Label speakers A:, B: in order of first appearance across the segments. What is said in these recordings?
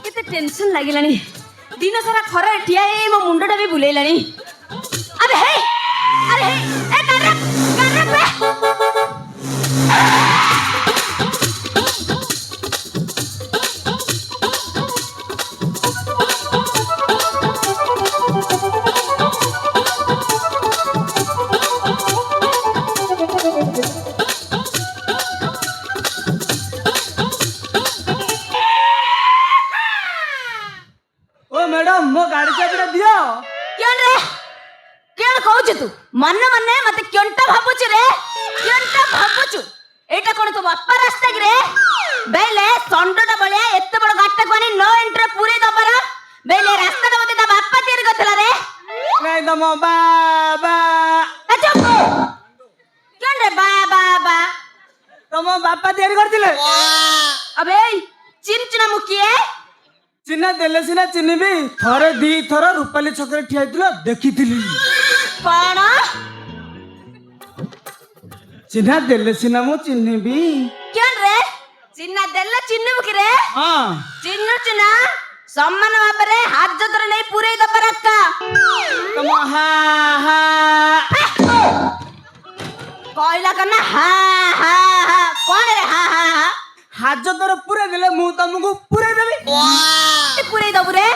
A: केते टेंशन लागिलानी दिन सारा खरा ठिया ए मो मुंडटा भी बुलेलानी अरे हे ए कर बे
B: मैडम मो गाड़ी चाबी दियो
A: क्यों रे क्यों कहूछ तू मन मन मते क्योंटा भाबुछ रे क्योंटा भाबुछ एटा कोन तो बापा रास्ता कि रे बेले संडटा बलिया एत्ते बड़ गाट्टा कोनी नो एंट्री पूरे दबरा बेले रास्ता तो मते ता बापा तीर गथला रे
B: नहीं तो मो बाबा
A: अच्छा क्यों रे बाबा
B: तो मो बापा तीर करथिले
A: अबे चिनचिना मुकिए
B: चिन्ह देले सिना चिन्हबी थरे दी थर रूपाली छकरे ठिया दिलो देखिथिली
A: कौन
B: चिन्ह देले सिना मो चिन्हबी
A: क्यों रे चिन्ना देले चिन्नु कि रे
B: हां
A: चिन्नु चिना सम्मान भाबरे हाथ जतरे नहीं पूरे दबरा का
B: तुम हा
A: कहला करना हा कौन रे हा
B: हाथ जतरे पूरे देले मु तुमको पूरे देबी
A: पूरे दबु रे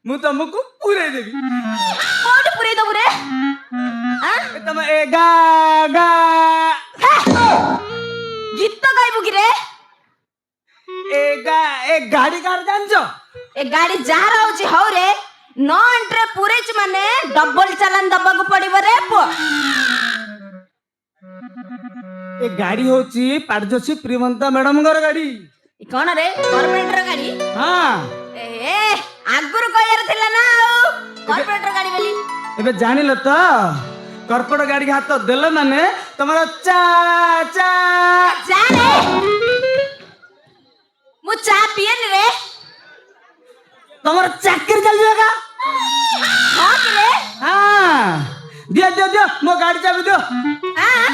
B: मु तुमको पूरे देबी
A: कौन पूरे दबु रे हां
B: तुम ए गा
A: गीत तो गाइबु कि रे
B: ए गाड़ी कार जानजो
A: ए गाड़ी जा रहउची हौ रे नो एंट्री पूरे च माने डबल चालान दबा को पड़िबो रे पो
B: ए गाड़ी होची पारजोसी प्रिमंता मैडम घर गाड़ी
A: कौन रे कॉर्पोरेटर गाड़ी
B: हां
A: ए आगुर कहयर थिला ना कॉर्पोरेटर गाड़ी बोली
B: एबे जानिलो तो कॉर्पोरेट गाड़ी हाथ देले माने तमरा चा
A: जा रे मु चा पियन रे
B: तमरा चाकरी चल जाएगा
A: हां रे
B: हां दियो मो गाड़ी चाबी दियो
A: हां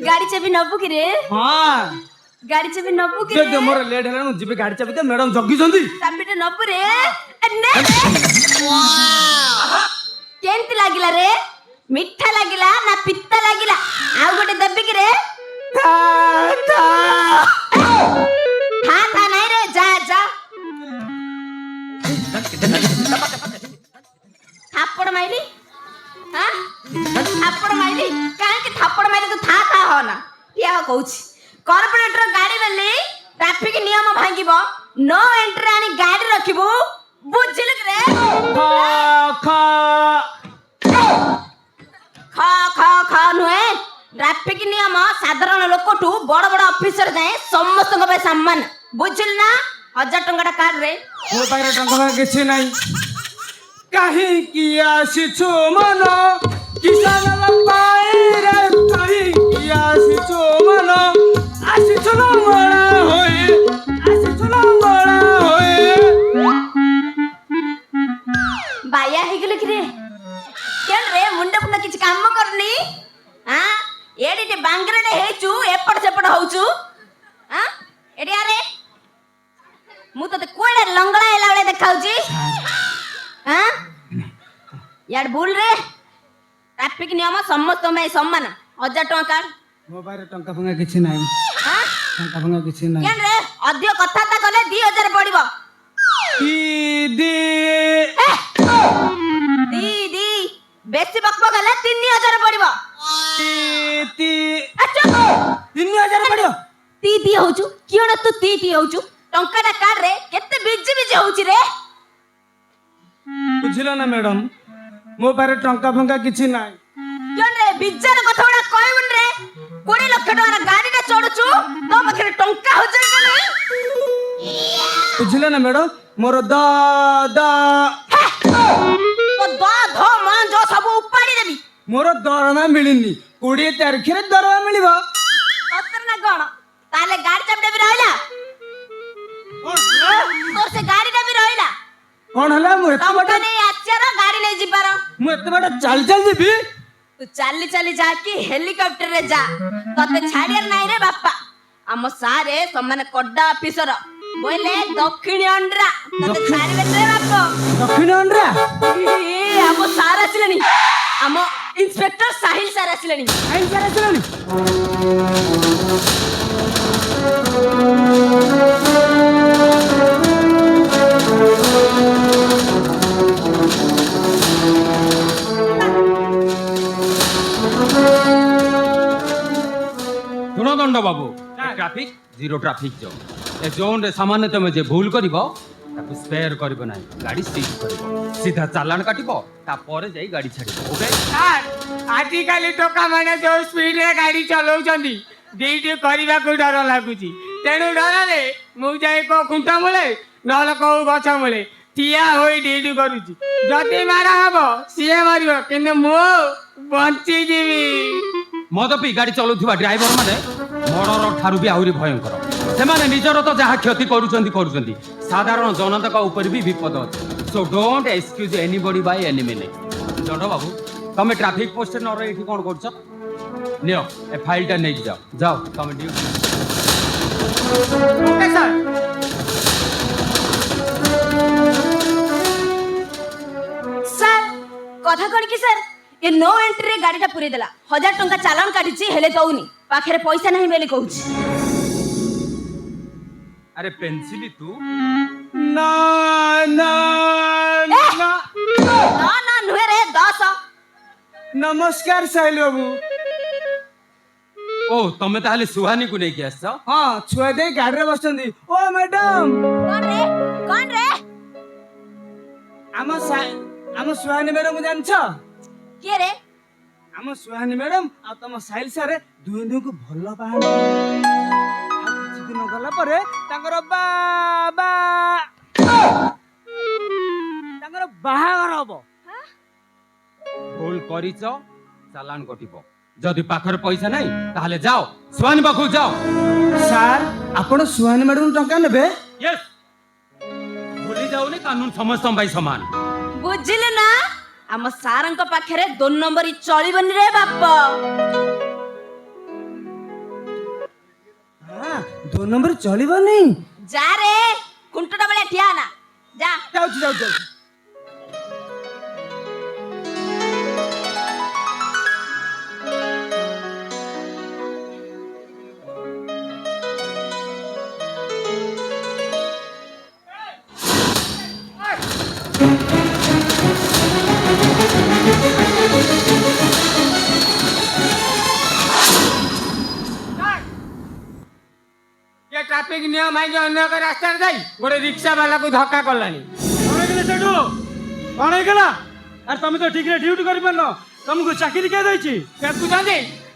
A: गाड़ी चाबी नबु कि रे
B: हां
A: गाड़ी चाबी नबु कि
B: दियो मोर लेट हेला मु जिबे गाड़ी चाबी दियो मैडम जगी जंदी
A: चाबीटा नबु रे ने वाह केंति लागिला रे मिठा लागिला ना पित्ता लागिला आ गोटे देबी कि रे
B: था
A: नहीं रे जा थापड़ माइली हां थापड़ माइली काहे के थापड़ माइली तो था हो ना किया हो कहूछ कॉर्पोरेटर गाड़ी बेली ट्रैफिक नियम भांगिबो नो एंट्री आनी गाड़ी रखिबो बुझिल रे खा नुए ट्रैफिक नियम साधारण लोकठू बड़ बड़ ऑफिसर जाए समस्त को सम्मान बुझिल ना 1000 टंका कार्ड रे
B: मो पारे टंका किछि नाही काहे किया सिछु मन किसान पाए रे काहे किया सिछु मन आसिछु न मळा होए
A: बाया हे गेल कि रे केन रे मुंडा पुंडा किछ काम करनी हां एडी बांगरेडे हेचू एपड़ सेपड़ होचू हां एडी अरे मु तो कोडे लंगड़ा एला वाले देखाउची हां यार बोल रे ट्रैफिक नियम समस्त में सम्मान 1000 टंका
B: मो पारे टंका फंगा किछि नाही
A: हां
B: टंका फंगा किछि नाही
A: केन रे अधिक कथा ता गले 2000 पड़िबो दी बेसी बकबक गले 3000 पड़िबो अच्छा
B: 3000 पड़ियो
A: ती होचू कियोना तू ती होचू टंकाटा कार्ड रे केते बिजी होची रे
B: बुझिलो ना मैडम मो पारे टंका फंका किछि नाही
A: केन रे बिजार कथा बडा कहबन रे 20 लाख टका गाडीटा चढुचू तो बखरे टंका होचै के नहीं
B: बुझिलो ना मैडम मोर द
A: धो मान जो सब उपाड़ी देबी
B: मोर दरमा मिलिनी 20 तारिख रे दरमा मिलिबो
A: अतर ना कोन ताले गाड़ी चाबी भी रहला तोर से गाड़ी भी रहला
B: कौन हला मु एते
A: ଟଙ୍କା
B: बड़ा
A: ନେଇ ଆସିବାର ଗାଡି ନେଇ ଯିବାର
B: मु एते बड़ा चल चल जीबी
A: ତୁ ଚାଲି ଚାଲି ଯା କି ହେଲିକପ୍ଟର ରେ ଯା ତତେ ଛାଡିବାର ନାହିଁ ରେ ବାପା ଆମ ସାରେ ସମାନେ କଡା ଅଫିସର ବୋଇଲେ ଦକ୍ଷିଣ ଅଣ୍ଡରା ତତେ ଛାଡିବେ ରେ ବାପ
B: दक्षिण अंड्रा
A: ଆମ ସାର୍ ଆସିଲେଣି ଆମ ଇନ୍ସପେକ୍ଟର ସାହିଲ ସାର୍ ଆସିଲେଣି
B: आई चला चलानी
C: ଶୁଣ ଦଣ୍ଡ ବାବୁ ଟ୍ରାଫିକ ଜିରୋ ଟ୍ରାଫିକ ଜୋନ୍ ଏ ଜୋନ୍ରେ ସାମାନ୍ୟ ତମେ ଯେ ଭୁଲ କରିବ ତାକୁ ସ୍ପେୟାର କରିବ ନାହିଁ ଗାଡି ସିଜ୍ କରିବ ସିଧା ଚାଲାଣ କାଟିବ ତାପରେ ଯାଇ ଗାଡି ଛାଡିବ ଓକେ
B: ସାର୍ ଆଜିକାଲି ଟୋକା ମାନେ ଯୋଉ ସ୍ପିଡରେ ଗାଡି ଚଲାଉଛନ୍ତି ଡ୍ୟୁଟି କରିବାକୁ ଡର ଲାଗୁଛି ତେଣୁ ଡରରେ ମୁଁ ଯାଇ କୋଉ ଖୁଣ୍ଟ ମୂଳେ ନହେଲେ କୋଉ ଗଛ ମୂଳେ ଠିଆ ହୋଇ ଡ୍ୟୁଟି କରୁଛି ଯଦି ମାଡ଼ ହବ ସିଏ ମରିବ କିନ୍ତୁ ମୁଁ ବଞ୍ଚିଯିବି
C: ମଦ ପିଇ ଗାଡି ଚଲାଉଥିବା ଡ୍ରାଇଭର ମାନେ ମର୍ଡର ଠାରୁ ବି ଆହୁରି ଭୟଙ୍କର ସେମାନେ ନିଜର ତ ଯାହା କ୍ଷତି କରୁଛନ୍ତି ସାଧାରଣ ଜନତାଙ୍କ ଉପରେ ବି ବିପଦ ଅଛି so don't excuse anybody by any minute ଦଣ୍ଡ ବାବୁ ତମେ ଟ୍ରାଫିକ ପୋଷ୍ଟରେ ନ ରହି ଏଠି କଣ କରୁଛ ନିଅ ଏ ଫାଇଲଟା ନେଇକି ଯାଅ ଯାଅ ତମେ ଡ୍ୟୁଟି
B: ଓକେ ସାର୍
A: ସାର୍ କଥା କଣ କି ସାର୍ ଏ नो एंट्री रे गाड़ीटा पुरे देला 1000 टंका चालान काटिची हेले दउनी पाखरे पैसा नहीं बेली कहूची
C: अरे पेंसिल तू
B: ନା ନା
A: ଏ!
B: ନା
A: ना ना नुहे रे 10
B: ନମସ୍କାର ସାଇଲ ବାବୁ
C: ଓ ତମେ ତାହେଲେ ସୁହାନୀକୁ ନେଇକି ଆସିଛ
B: ହଁ ଛୁଆ ଦେଇ ଗାଡିରେ ବସିଛନ୍ତି ଓ ମ୍ୟାଡାମ
A: कौन रे
B: ଆମ ସୁହାନୀ ମ୍ୟାଡାମ ଜାଣିଛ
A: के रे
B: ଆମ ସୁହାନୀ ମ୍ୟାଡାମ ଆଉ ତମ ସାଇଲ ସାରେ ଦୁହେଁ ଦୁହିଁକୁ ଭଲ ପାଆନ୍ତି ଆଉ କିଛି ଦିନ ଗଲା ପରେ ତାଙ୍କର ତାଙ୍କର ବାହାଘର ହବ
C: ଭୁଲ କରିଛ ଚାଲାନ କଟିବ ଯଦି ପାଖରେ ପଇସା ନାହିଁ ତାହେଲେ ଯାଅ ସୁହାନୀ ପାଖକୁ ଯାଅ
B: ସାର୍ ଆପଣ ସୁହାନୀ ମ୍ୟାଡାମ ଟଙ୍କା ନେବେ
C: यस ଭୁଲି ଯାଉନି କାନୁନ ସମସ୍ତଙ୍କ ପାଇଁ ସମାନ
A: बुझिले ना हम सारंक पाखरे 2 नंबर चलिबनी रे बाप
B: ହଁ 2 ନମ୍ବର ଚଳିବନି
A: जा रे कुंटटा बळे ठिया ना जा
B: ଯାଉଛି ଯାଉଛି ଯାଉଛି ये ट्रैफिक नियम है जो अन्य एक रास्ता जाई गोटे रिक्शा वाला को धक्का कलानी
D: कौन है सेठू कौन है गला अरे तुम तो ठीक रे ड्यूटी कर पारन तुमको चाकरी के दैछि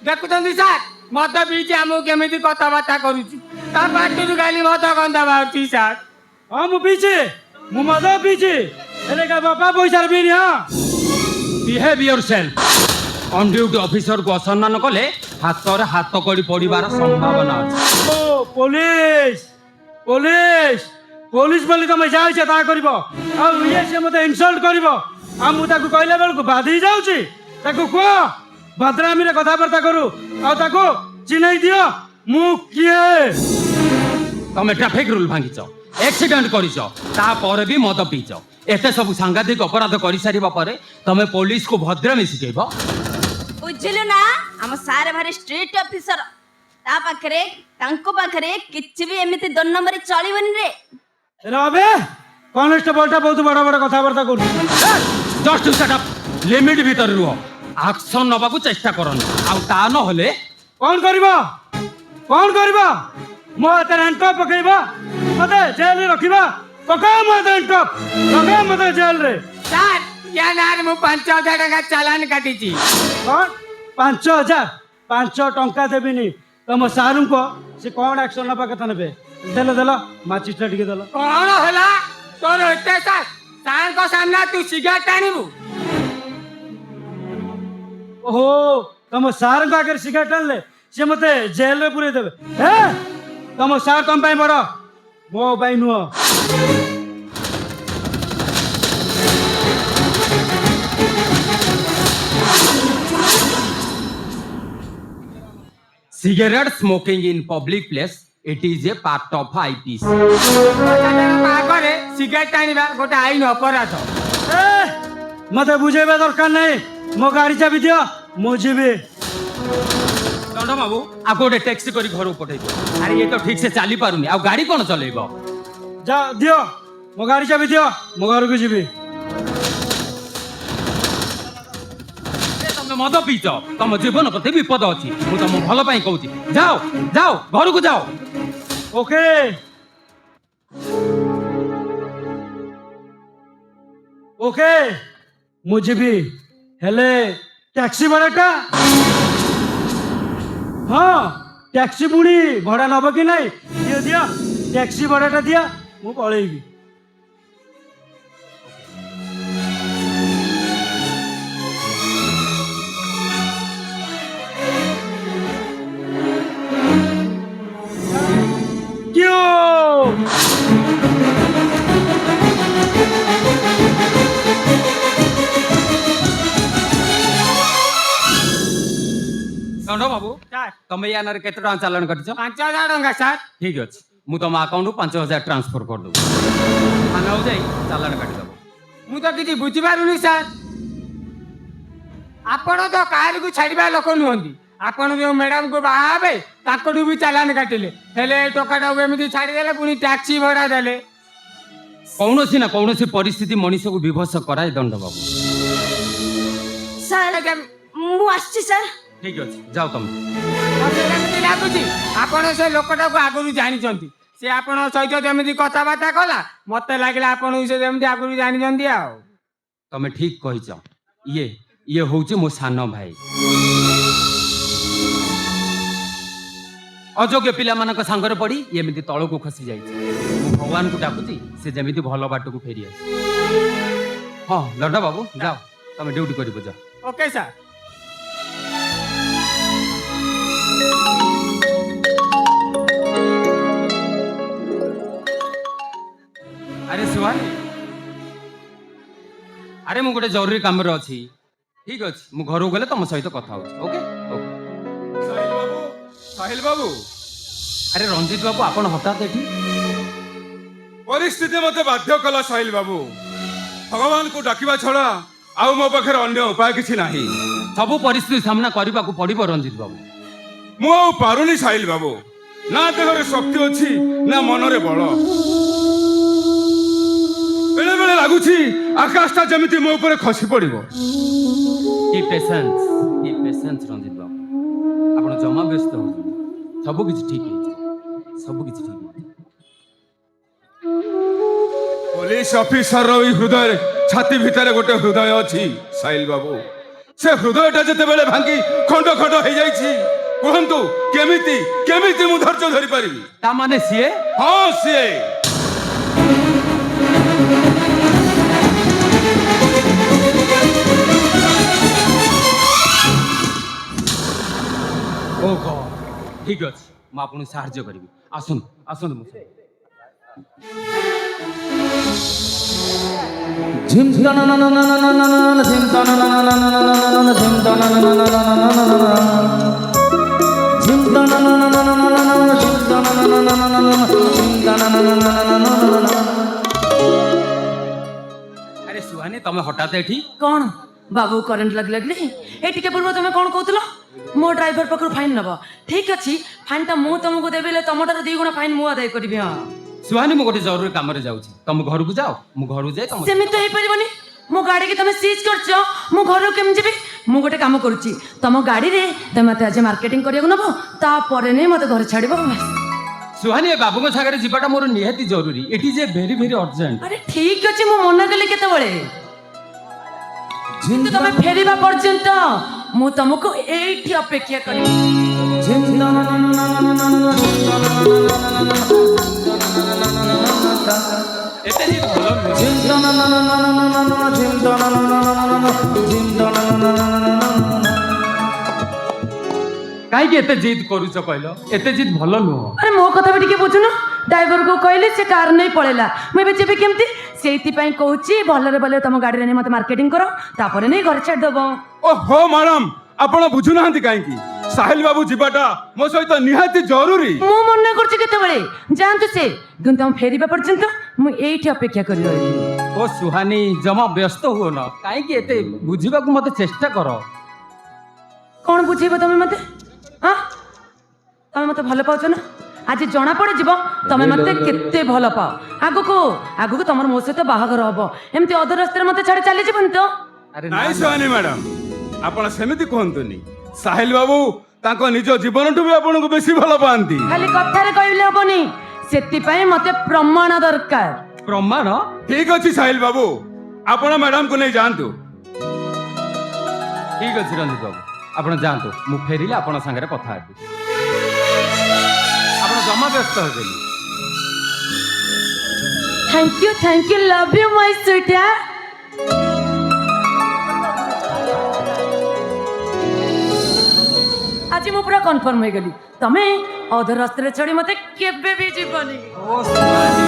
B: देखुଛନ୍ତି ସାର୍ ମଦ ପିଇଛି ଆମକୁ କେମିତି କଥାବାର୍ତ୍ତା କରୁଛି ତା ପାଟିରୁ ଖାଲି ମଦ ଗନ୍ଧ ବାହାରୁଛି ସାର୍
D: हां मु पीछे मु मद पीछे एले का बापा पैसा बीनी हां
C: behave yourself on duty officer को असम्मान कले हाथरे हाथ कड़ी पड़िबार संभावना अछि
D: ओ पुलिस पुलिस पुलिस बोली तुम जाय छै ता करबो आ ये से मते इंसल्ट करबो आ मु ताको कहला बेल को बाधी जाउची ताको को भद्रामी रे कथाबार्ता करू आ ताको चिन्हई दियो मु किए
C: तमे ट्रैफिक रूल भांगिଛ एक्सीडेंट करिଛ ता पर भी मद पीछ एते सब सांघातिक अपराध करि सारिबा परे तमे पुलिस को भद्रामी सिखेबो
A: बुझिले ना हम सारे भारी स्ट्रीट ऑफिसर ता पाखरे तांको पाखरे किछि भी एमिति 2 नंबर चलिबनी रे
D: रबे कॉन्स्टेबलटा बहुत बड़ा बड़ा कथाबार्ता करू
C: जस्ट सेट अप लिमिट भीतर रुह एक्शन नबाकू चेष्टा करन आ ता न होले
D: कौन करबा मो हाथ हैंडकप पकड़बा मते जेल रे रखिबा पका मो हाथ हैंडकप पका मते जेल रे
B: ସାର୍ ୟା ନାଁରେ ମୁଁ 5000 ଟଙ୍କା ଚାଲାନ କାଟିଛି
D: कौन 5000 टंका देबिनी तुम सारू को से कौन एक्शन नबा कथा नेबे देलो माचिस्टा टिके देलो
B: କଣ ହେଲା ତୋର ଏତେ ସାର୍ ସାର୍ଙ୍କ ସାମ୍ନା ତୁ ସିଗାରେଟ ଟାଣିବୁ
D: ओहो तुम सार को आगे सिगरेट टानले से मते जेल रे पुरे देबे हैं तुम सार तुम पाई बड़ मो पाई नुह
C: Cigarette smoking in public place, it is a part of IPC.
B: ଆଗରେ ସିଗାରେଟ ଟାଣିବା ଗୋଟେ ଆଇନ ଅପରାଧ।
D: ଏ ମତେ ବୁଝେଇବା ଦରକାର ନାହିଁ ମୋ ଗାଡ଼ି ଚାବି ଦିଅ ମୁଁ ଯିବି।
C: ଦଣ୍ଡ ବାବୁ ଆକୁ ଗୋଟେ ଟ୍ୟାକ୍ସି କରି ଘରକୁ ପଠେଇ ଦିଅ। ଆରେ ଇଏ ତ ଠିକ ସେ ଚାଲି ପାରୁନି ଆଉ ଗାଡି କଣ ଚଲେଇବ?
D: ଯା ଦିଅ ମୋ ଗାଡ଼ି ଚାବି ଦିଅ ମୁଁ ଘରକୁ ଯିବି।
C: ଏ ତମେ ମଦ ପିଇଛ, ତମ ଜୀବନ ପ୍ରତି ବିପଦ ଅଛି। ମୁଁ ତମ ଭଲ ପାଇଁ କହୁଛି, ଯାଅ ଯାଅ ଘରକୁ ଯାଅ।
D: ଓକେ ଓକେ ମୁଁ ଯିବି, ହେଲେ ট্যাক্সি ভড়াটা হ্যাঁ ট্যাক্সি পুଣି ভড়া নব কি নাই? দিଅ ଦିଅ ট্যাক্সি ভড়াটা ଦିଅ ମୁଁ ପଳେଇବି।
C: ଦଣ୍ଡ ବାବୁ ତମେ ୟାନରେ କେତେ ଟଙ୍କା ଚାଲାଣ କାଟିଛ?
B: 5,000 ଟଙ୍କା ସାର୍।
C: ଠିକ ଅଛି, ମୁଁ ତମ ଆକାଉଣ୍ଟରୁ 5,000 ଟ୍ରାନ୍ସଫର କରିଦେବୁ। ଥାନାକୁ ଯାଇ ଚାଲାଣ କାଟିଦେବ।
B: ମୁଁ ତ କିଛି ବୁଝିପାରୁନି ସାର୍। ଆପଣ ତ କାହାରିକୁ ଛାଡ଼ିବା ଲୋକ ନୁହନ୍ତି। ଆପଣ ଯେଉଁ ମ୍ୟାଡ଼ାମକୁ ବାହା ହେବେ ତାଙ୍କଠୁ ବି ଚାଲାନ କାଟିଲେ, ହେଲେ ଏ ଟୋକାଟାକୁ ଏମିତି ଛାଡ଼ିଦେଲେ ପୁଣି ଟ୍ୟାକ୍ସି ଭଡ଼ା ଦେଲେ।
C: କୌଣସି ନା କୌଣସି ପରିସ୍ଥିତି ମଣିଷକୁ ବିଭତ୍ସ କରାଏ ଦଣ୍ଡ ବାବୁ।
A: ସାର୍ ମୁଁ ଆସିଛି ସାର୍।
C: ଠିକ ଅଛି, ଯାଅ ତମେ।
B: ମତେ ଯେମିତି ଲାଗୁଛି ଆପଣ ସେ ଲୋକଟାକୁ ଆଗରୁ ଜାଣିଛନ୍ତି। ସେ ଆପଣଙ୍କ ସହିତ ଯେମିତି କଥାବାର୍ତ୍ତା କଲା ମତେ ଲାଗିଲା ଆପଣଙ୍କୁ ସେ ଯେମିତି ଆଗରୁ ଜାଣିଛନ୍ତି ଆଉ।
C: ତମେ ଠିକ କହିଛ। ଇଏ ଇଏ ହଉଛି ମୋ ସାନ ଭାଇ। ଅଯୋଗ୍ୟ ପିଲାମାନଙ୍କ ସାଙ୍ଗରେ ପଡି ଏମିତି ତଳକୁ ଖସି ଯାଇଛି। ମୁଁ ଭଗବାନଙ୍କୁ ଡାକୁଛି ସେ ଯେମିତି ଭଲ ବାଟକୁ ଫେରି ଆସେ। ହଁ ଦଣ୍ଡ ବାବୁ ଯାଅ, ତମେ ଡ୍ୟୁଟି କରିବ ଯାଅ।
B: Okay sir.
C: ଆରେ ସୁହାନି, ଆରେ ମୁଁ ଗୋଟେ ଜରୁରୀ କାମରେ ଅଛି। ଠିକ ଅଛି, ମୁଁ ଘରକୁ ଗଲେ ତମ ସହିତ କଥା ହଉଛି। Okay okay.
E: ସାହିଲ ବାବୁ,
C: ଆରେ ରଞ୍ଜିତ ବାବୁ ଆପଣ ହଠାତ୍ ଏଠି?
E: ପରିସ୍ଥିତି ମତେ ବାଧ୍ୟ କଲା ସାହିଲ ବାବୁ। ଭଗବାନଙ୍କୁ ଡାକିବା ଛଡା ଆଉ ମୋ ପାଖରେ ଅନ୍ୟ ଉପାୟ କିଛି ନାହିଁ।
C: ସବୁ ପରିସ୍ଥିତି ସାମ୍ନା କରିବାକୁ ପଡିବ ରଞ୍ଜିତ ବାବୁ।
E: ମୁଁ ଆଉ ପାରୁନି ସାହିଲ ବାବୁ। ନା ଦେହରେ ଶକ୍ତି ଅଛି ନା ମନରେ ବଳ। ବେଳେ ବେଳେ ଲାଗୁଛି ଆକାଶଟା ଯେମିତି ମୋ ଉପରେ ଖସି ପଡିବ।
C: କି ପେସେନ୍ସ ରଞ୍ଜିତ ବାବୁ। ଆପଣ ଜମା ବ୍ୟସ୍ତ ହଉଛନ୍ତି, ସବୁ କିଛି ଠିକ ହେଇଯିବ। ସବୁ କିଛି ଠିକ ହେଇଯିବ।
E: ପୋଲିସ ଅଫିସରର ଏଇ ହୃଦୟରେ, ଛାତି ଭିତରେ ଗୋଟେ ହୃଦୟ ଅଛି ସାହିଲ ବାବୁ। ସେ ହୃଦୟଟା ଯେତେବେଳେ ଭାଙ୍ଗି ଖଣ୍ଡ ଖଣ୍ଡ ହେଇଯାଇଛି, କୁହନ୍ତୁ କେମିତି କେମିତି ମୁଁ ଧୈର୍ଯ୍ୟ ଧରି ପାରିବି?
C: ତା ମାନେ ସିଏ?
E: ହଁ ସିଏ।
C: ଓହୋ ଠିକ ଅଛି, ମୁଁ ଆପଣଙ୍କୁ ସାହାଯ୍ୟ କରିବି। ଆସନ୍ତୁ ଆସନ୍ତୁ ମୋ ସହିତ। ଆରେ ସୁହାନି, ତମେ ହଠାତ୍ ଏଠି?
A: କଣ ବାବୁ କରେଣ୍ଟ ଲାଗିଲାଗଲି? ଏ ଟିକେ ପୂର୍ବ ତମେ କଣ କହୁଥିଲ? ମୋ ଡ୍ରାଇଭର ପାଖରୁ ଫାଇନ୍ ନେବ। ଠିକ ଅଛି, ଫାଇନ୍ଟା ମୁଁ ତମକୁ ଦେବି, ହେଲେ ତମଠାରୁ 2 ଗୁଣା ଫାଇନ୍ ମୁଁ ଆଦାୟ କରିବି। ହଁ
C: ସୁହାନି, ମୁଁ ଗୋଟେ ଜରୁରୀ କାମରେ ଯାଉଛି। ତମ ଘରକୁ ଯାଅ, ମୁଁ ଘରକୁ ଯାଇ ତମ
A: ସେମିତି ତ ହେଇପାରିବନି। ମୋ ଗାଡ଼ିକି ତମେ ସିଜ୍ କରିଛ, ମୁଁ ଘରକୁ କେମିତି ଯିବି? ମୁଁ ଗୋଟେ କାମ କରୁଛି, ତମ ଗାଡ଼ିରେ ତମେ ମତେ ଆଜି ମାର୍କେଟିଂ କରିବାକୁ ନେବ, ତାପରେ ନେଇ ମତେ ଘରେ ଛାଡ଼ିବ।
C: ସୁହାନି, ଏ ବାବୁଙ୍କ ସାଙ୍ଗରେ ଯିବାଟା ମୋର ନିହାତି ଜରୁରୀ। It is a very very urgent.
A: ଆରେ ଠିକ ଅଛି, ମୁଁ ମନା କଲି କେତେବେଳେ? କିନ୍ତୁ ତମେ ଫେରିବା ପର୍ଯ୍ୟନ୍ତ ମୁଁ ତମକୁ ଏଇଠି ଅପେକ୍ଷା କରିବି।
C: ଏତେ ହିଁ ଭଲ ନୁହେଁ। କାହିଁକି ଏତେ ଜିଦ୍ କରୁଛ କହିଲ? ଏତେ ଜିଦ୍ ଭଲ ନୁହଁ।
A: ଆରେ ମୋ କଥା ବି ଟିକେ ବୁଝୁନ। ଡ୍ରାଇଭରକୁ କହିଲି, ସେ କାର ନେଇ ପଳେଇଲା। ମୁଁ ଏବେ ଯିବି କେମିତି? ସେଇଥିପାଇଁ କହୁଛି, ଭଲରେ ଭଲରେ ତମ ଗାଡ଼ିରେ ନେଇ ମତେ ମାର୍କେଟିଂ କର, ତାପରେ ନେଇ ଘରେ ଛାଡ଼ିଦବ।
E: ଓହୋ ମ୍ୟାଡାମ, ଆପଣ ବୁଝୁନାହାନ୍ତି କାହିଁକି? ସାହିଲ ବାବୁ ଯିବାଟା ମୋ ସହିତ ନିହାତି ଜରୁରୀ।
F: ମୁଁ ମନା କରୁଛି କେତେବେଳେ ଯାଆନ୍ତୁ ସେ, କିନ୍ତୁ ଆମ ଫେରିବା ପର୍ଯ୍ୟନ୍ତ ମୁଁ ଏଇଠି ଅପେକ୍ଷା କରି ରହିବି।
C: ଓ ସୁହାନୀ ଜମା ବ୍ୟସ୍ତ ହୁଅନ, କାହିଁକି ଏତେ ବୁଝିବାକୁ ମତେ ଚେଷ୍ଟା କର।
F: କଣ ବୁଝେଇବ ତମେ ମତେ? ହଁ, ତମେ ମତେ ଭଲ ପାଉଛ ନା? ଆଜି ଜଣା ପଡିଯିବ ତମେ ମତେ କେତେ ଭଲ ପାଅ। ଆଗକୁ ଆଗକୁ ତମର ମୋ ସହିତ ବାହାଘର ହବ, ଏମିତି ଅଧ ରାସ୍ତାରେ ମତେ ଛାଡି ଚାଲିଯିବନି ତ?
C: ଆରେ
E: ନାଇଁ ସୁହାନୀ ମ୍ୟାଡାମ, ଆପଣ ସେମିତି କୁହନ୍ତୁନି। ସାହିଲ ବାବୁ ତାଙ୍କ ନିଜ ଜୀବନଠୁ ବି ଆପଣଙ୍କୁ ବେଶୀ ଭଲ ପାଆନ୍ତି।
F: ଖାଲି କଥାରେ କହିଲେ ହବନି, ସେଥିପାଇଁ ମତେ ପ୍ରମାଣ ଦରକାର।
C: ପ୍ରମାଣ?
E: ଠିକ ଅଛି ସାହିଲ ବାବୁ, ଆପଣ ମ୍ୟାଡାମକୁ ନେଇ ଯାଆନ୍ତୁ।
C: ଠିକ ଅଛି ରଞ୍ଜିତ ବାବୁ, ଆପଣ ଯାଆନ୍ତୁ, ମୁଁ ଫେରିଲେ ଆପଣଙ୍କ ସାଙ୍ଗରେ କଥା ହେବି। ଆପଣ ଜମା ବ୍ୟସ୍ତ ହେବେନି।
F: ଥ୍ୟାଙ୍କ ୟୁ, ଲଭ୍ ୟୁ ମାଇ ସୁଇଟହାର୍ଟ। ଆଜି ମୁଁ ପୁରା କନଫର୍ମ ହେଇଗଲି, ତମେ ଅଧ ରାସ୍ତାରେ ଛାଡି ମତେ କେବେ ବି ଯିବନି।
C: ଓ ସୁହାନୀ,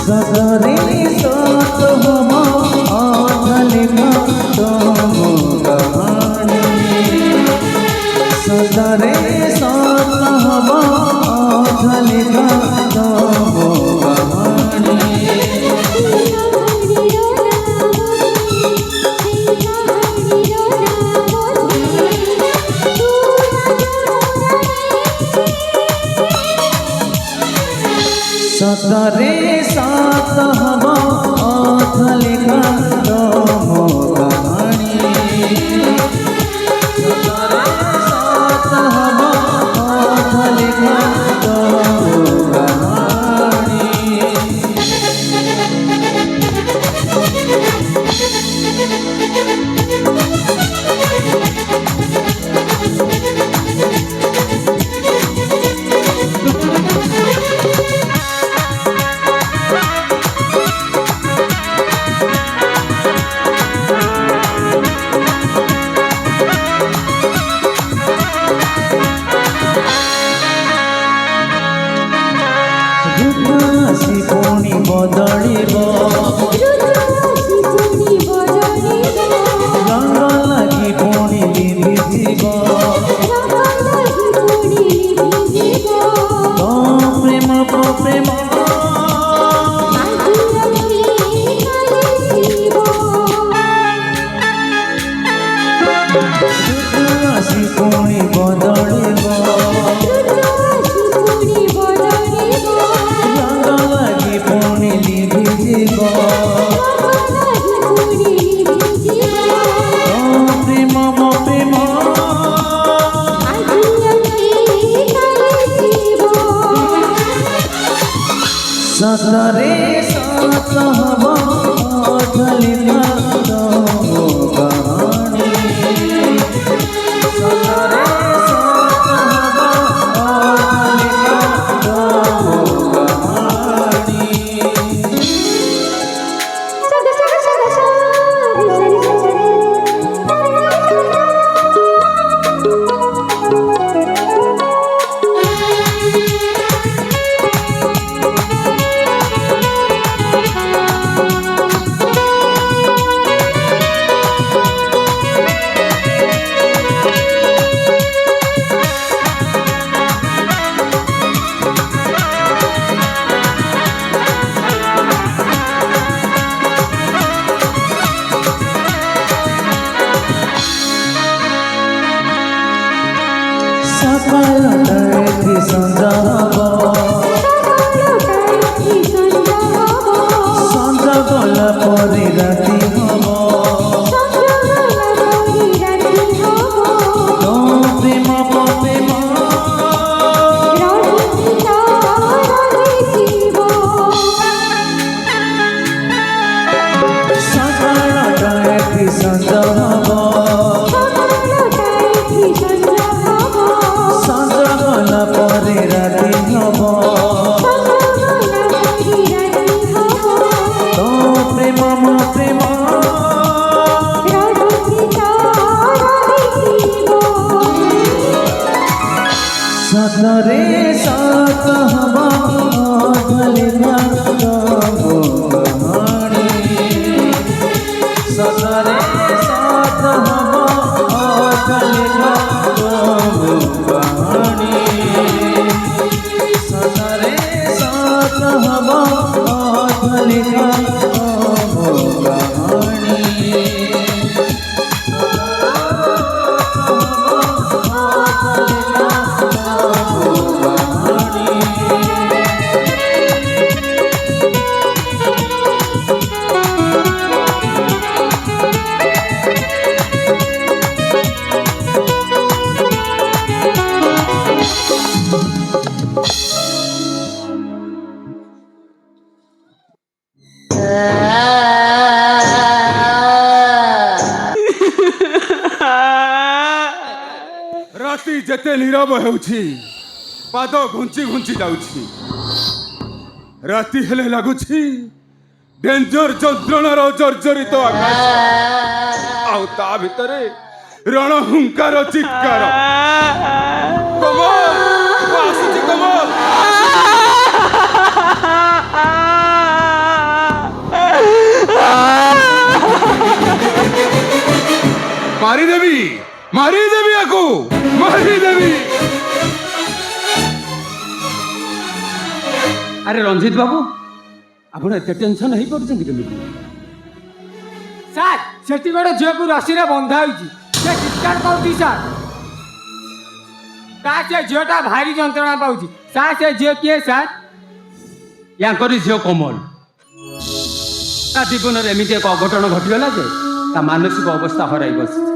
G: सदरे साथ हम आधले तुम कहानी, सदरे साथ हम आधले तुम कहानी। सदरे साथ हम आधले तुम कहानी, सदरे साथ हम आधले तुम कहानी। ଆସି ପୁଣି ବଦଳିବ, ରଙ୍ଗ ଲାଗି ପୁଣି ଲିଭିଯିବ। ପ୍ରେମ ପ୍ରେମ ଆସି ପୁଣି ବଦଳିବ, ରଙ୍ଗ ଲାଗି ପୁଣି ଲିଭିଯିବ। ପ୍ରେମ ପ୍ରେମ ସତରେ ସାଥ ହବ ଅଧଲି କହାଣୀ, ସତରେ ସାଥ ହବ ଅଧଲି କହାଣୀ। ସକାଳ ଟାଇଠି ସଞ୍ଜ ହବ, ସଞ୍ଜ ଗଲା ପରେ ରାତି ହବ। ତୋ ପ୍ରେମ ପ୍ରେମ ସଞ୍ଜ ହବ ସଞ୍ଜ ଗଲା ପରେ ରାତି ହବ ତୋ ପ୍ରେମ ମୋ ପ୍ରେମ ସତରେ ସତ ହବ ଅଧରେ ଧ୍ୟାନ ସତରେ ସତ ହବ ଅଧରେ ସତରେ ସତ ହବ ଅଧରେ
E: ରାତି ଯେତେ ନୀରବ ହେଉଛି ପାଦ ଘୁଞ୍ଚି ଘୁଞ୍ଚି ଯାଉଛି ରାତି ହେଲେ ଲାଗୁଛି ଡେଞ୍ଜର ଯନ୍ତ୍ରଣାର ଜର୍ଜରିତ ଆକାଶ ଆଉ ତା ଭିତରେ ରଣହୁଙ୍କାର ଚିତ୍କାର କମଲ ମୁଁ ଆସୁଛି କମଲ ମାରିଦେବି ମାରିଦେବି ଆକୁ ମାରିଦେବି
C: ଆରେ ରଞ୍ଜିତ ବାବୁ ଆପଣ ଏତେ ଟେନସନ ହେଇପଡୁଛନ୍ତି କେମିତି?
B: ସାର୍ ସେଠି ଗୋଟେ ଝିଅକୁ ରସିରେ ବନ୍ଧା ହୋଇଛି ସେ ଚିତ୍କାର କରୁଛି ସାର୍ ସେ ଝିଅଟା ଭାରି ଯନ୍ତ୍ରଣା ପାଉଛି ସାର୍ ସେ ଝିଅ କିଏ ସାର୍?
C: ୟାଙ୍କରି ଝିଅ କୋମଲ ତା ଜୀବନରେ ଏମିତି ଏକ ଅଘଟଣ ଘଟିଗଲା ଯେ ତା ମାନସିକ ଅବସ୍ଥା ହରାଇ ବସିଛି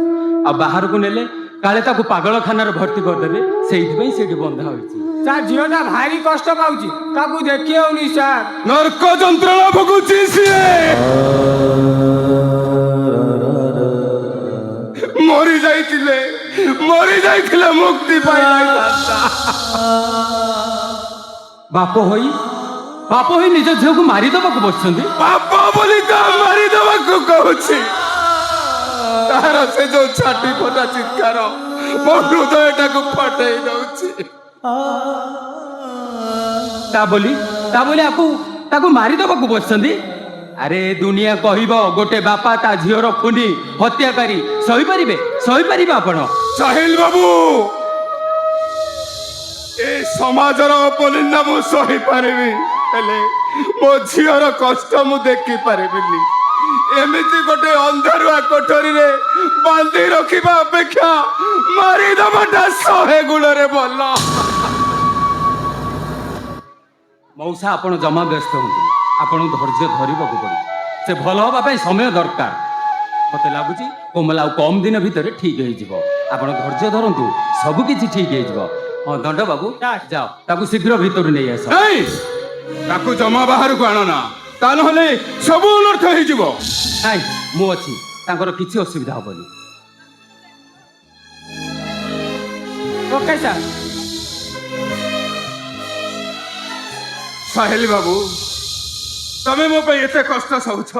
C: ଆଉ ବାହାରକୁ ନେଲେ କାଳେ ତାକୁ ପାଗଳଖାନାରେ ଭର୍ତ୍ତି କରିଦେବେ ସେଇଥିପାଇଁ ସେଠି ବନ୍ଧା ହୋଇଛି
B: ସାର୍ ଝିଅଟା ଭାରି କଷ୍ଟ ପାଉଛି ତାକୁ ଦେଖି ହଉନି ସାର୍
E: ନର୍କ ଯନ୍ତ୍ରଣା ଭୋଗୁଛି ସିଏ ମରି ଯାଇଥିଲେ ମୁକ୍ତି ପାଇଥାନ୍ତା
C: ବାପ ହୋଇ ନିଜ ଝିଅକୁ ମାରିଦେବାକୁ ବସିଛନ୍ତି
E: ପାପ ବୋଲି ତା ମାରିଦେବାକୁ କହୁଛି ତାର ସେ ଯୋଉ ଛାଟି ଫଟା ଚିତ୍କାର ମୋ ହୃଦୟଟାକୁ ଫଟେଇ ଦଉଛି
C: ତା ବୋଲି ତାକୁ ମାରିଦେବାକୁ ବସିଛନ୍ତି ଆରେ ଦୁନିଆ କହିବ ଗୋଟେ ବାପା ତା ଝିଅର ଖୁନି ହତ୍ୟାକାରୀ ସହିପାରିବେ ଆପଣ?
E: ସାହିଲ ବାବୁ ଏ ସମାଜର ଅପନିନ୍ଦା ମୁଁ ସହିପାରିବି ହେଲେ ମୋ ଝିଅର କଷ୍ଟ ମୁଁ ଦେଖିପାରିବିନି ଏମିତି ଗୋଟେ ଅନ୍ଧାରୁଆ କୋଠରୀରେ ବାନ୍ଧି ରଖିବା ଅପେକ୍ଷା ମାରିଦବାଟା 100 ଗୁଣରେ ଭଲ।
C: ମଉସା ଆପଣ ଜମା ବ୍ୟସ୍ତ ହୁଅନ୍ତୁନି ଆପଣଙ୍କୁ ଧୈର୍ଯ୍ୟ ଧରିବାକୁ ପଡ଼ିବ ସେ ଭଲ ହେବା ପାଇଁ ସମୟ ଦରକାର ମତେ ଲାଗୁଛି କୋମଲ ଆଉ କମ୍ ଦିନ ଭିତରେ ଠିକ୍ ହେଇଯିବ ଆପଣ ଧୈର୍ଯ୍ୟ ଧରନ୍ତୁ ସବୁ କିଛି ଠିକ୍ ହେଇଯିବ ହଁ ଦଣ୍ଡ ବାବୁ ଯାଅ ତାକୁ ଶୀଘ୍ର ଭିତରୁ ନେଇ ଆସ
E: ଏଇ ତାକୁ ଜମା ବାହାରକୁ ଆଣ ନା ତା ନହେଲେ ସବୁ ଅନର୍ଥ ହେଇଯିବ
C: ନାଇଁ ମୁଁ ଅଛି ତାଙ୍କର କିଛି ଅସୁବିଧା ହବନି
B: ଓକେ ସାର୍
E: ସାହେଲ ବାବୁ ତମେ ମୋ ପାଇଁ ଏତେ କଷ୍ଟ ସହୁଛ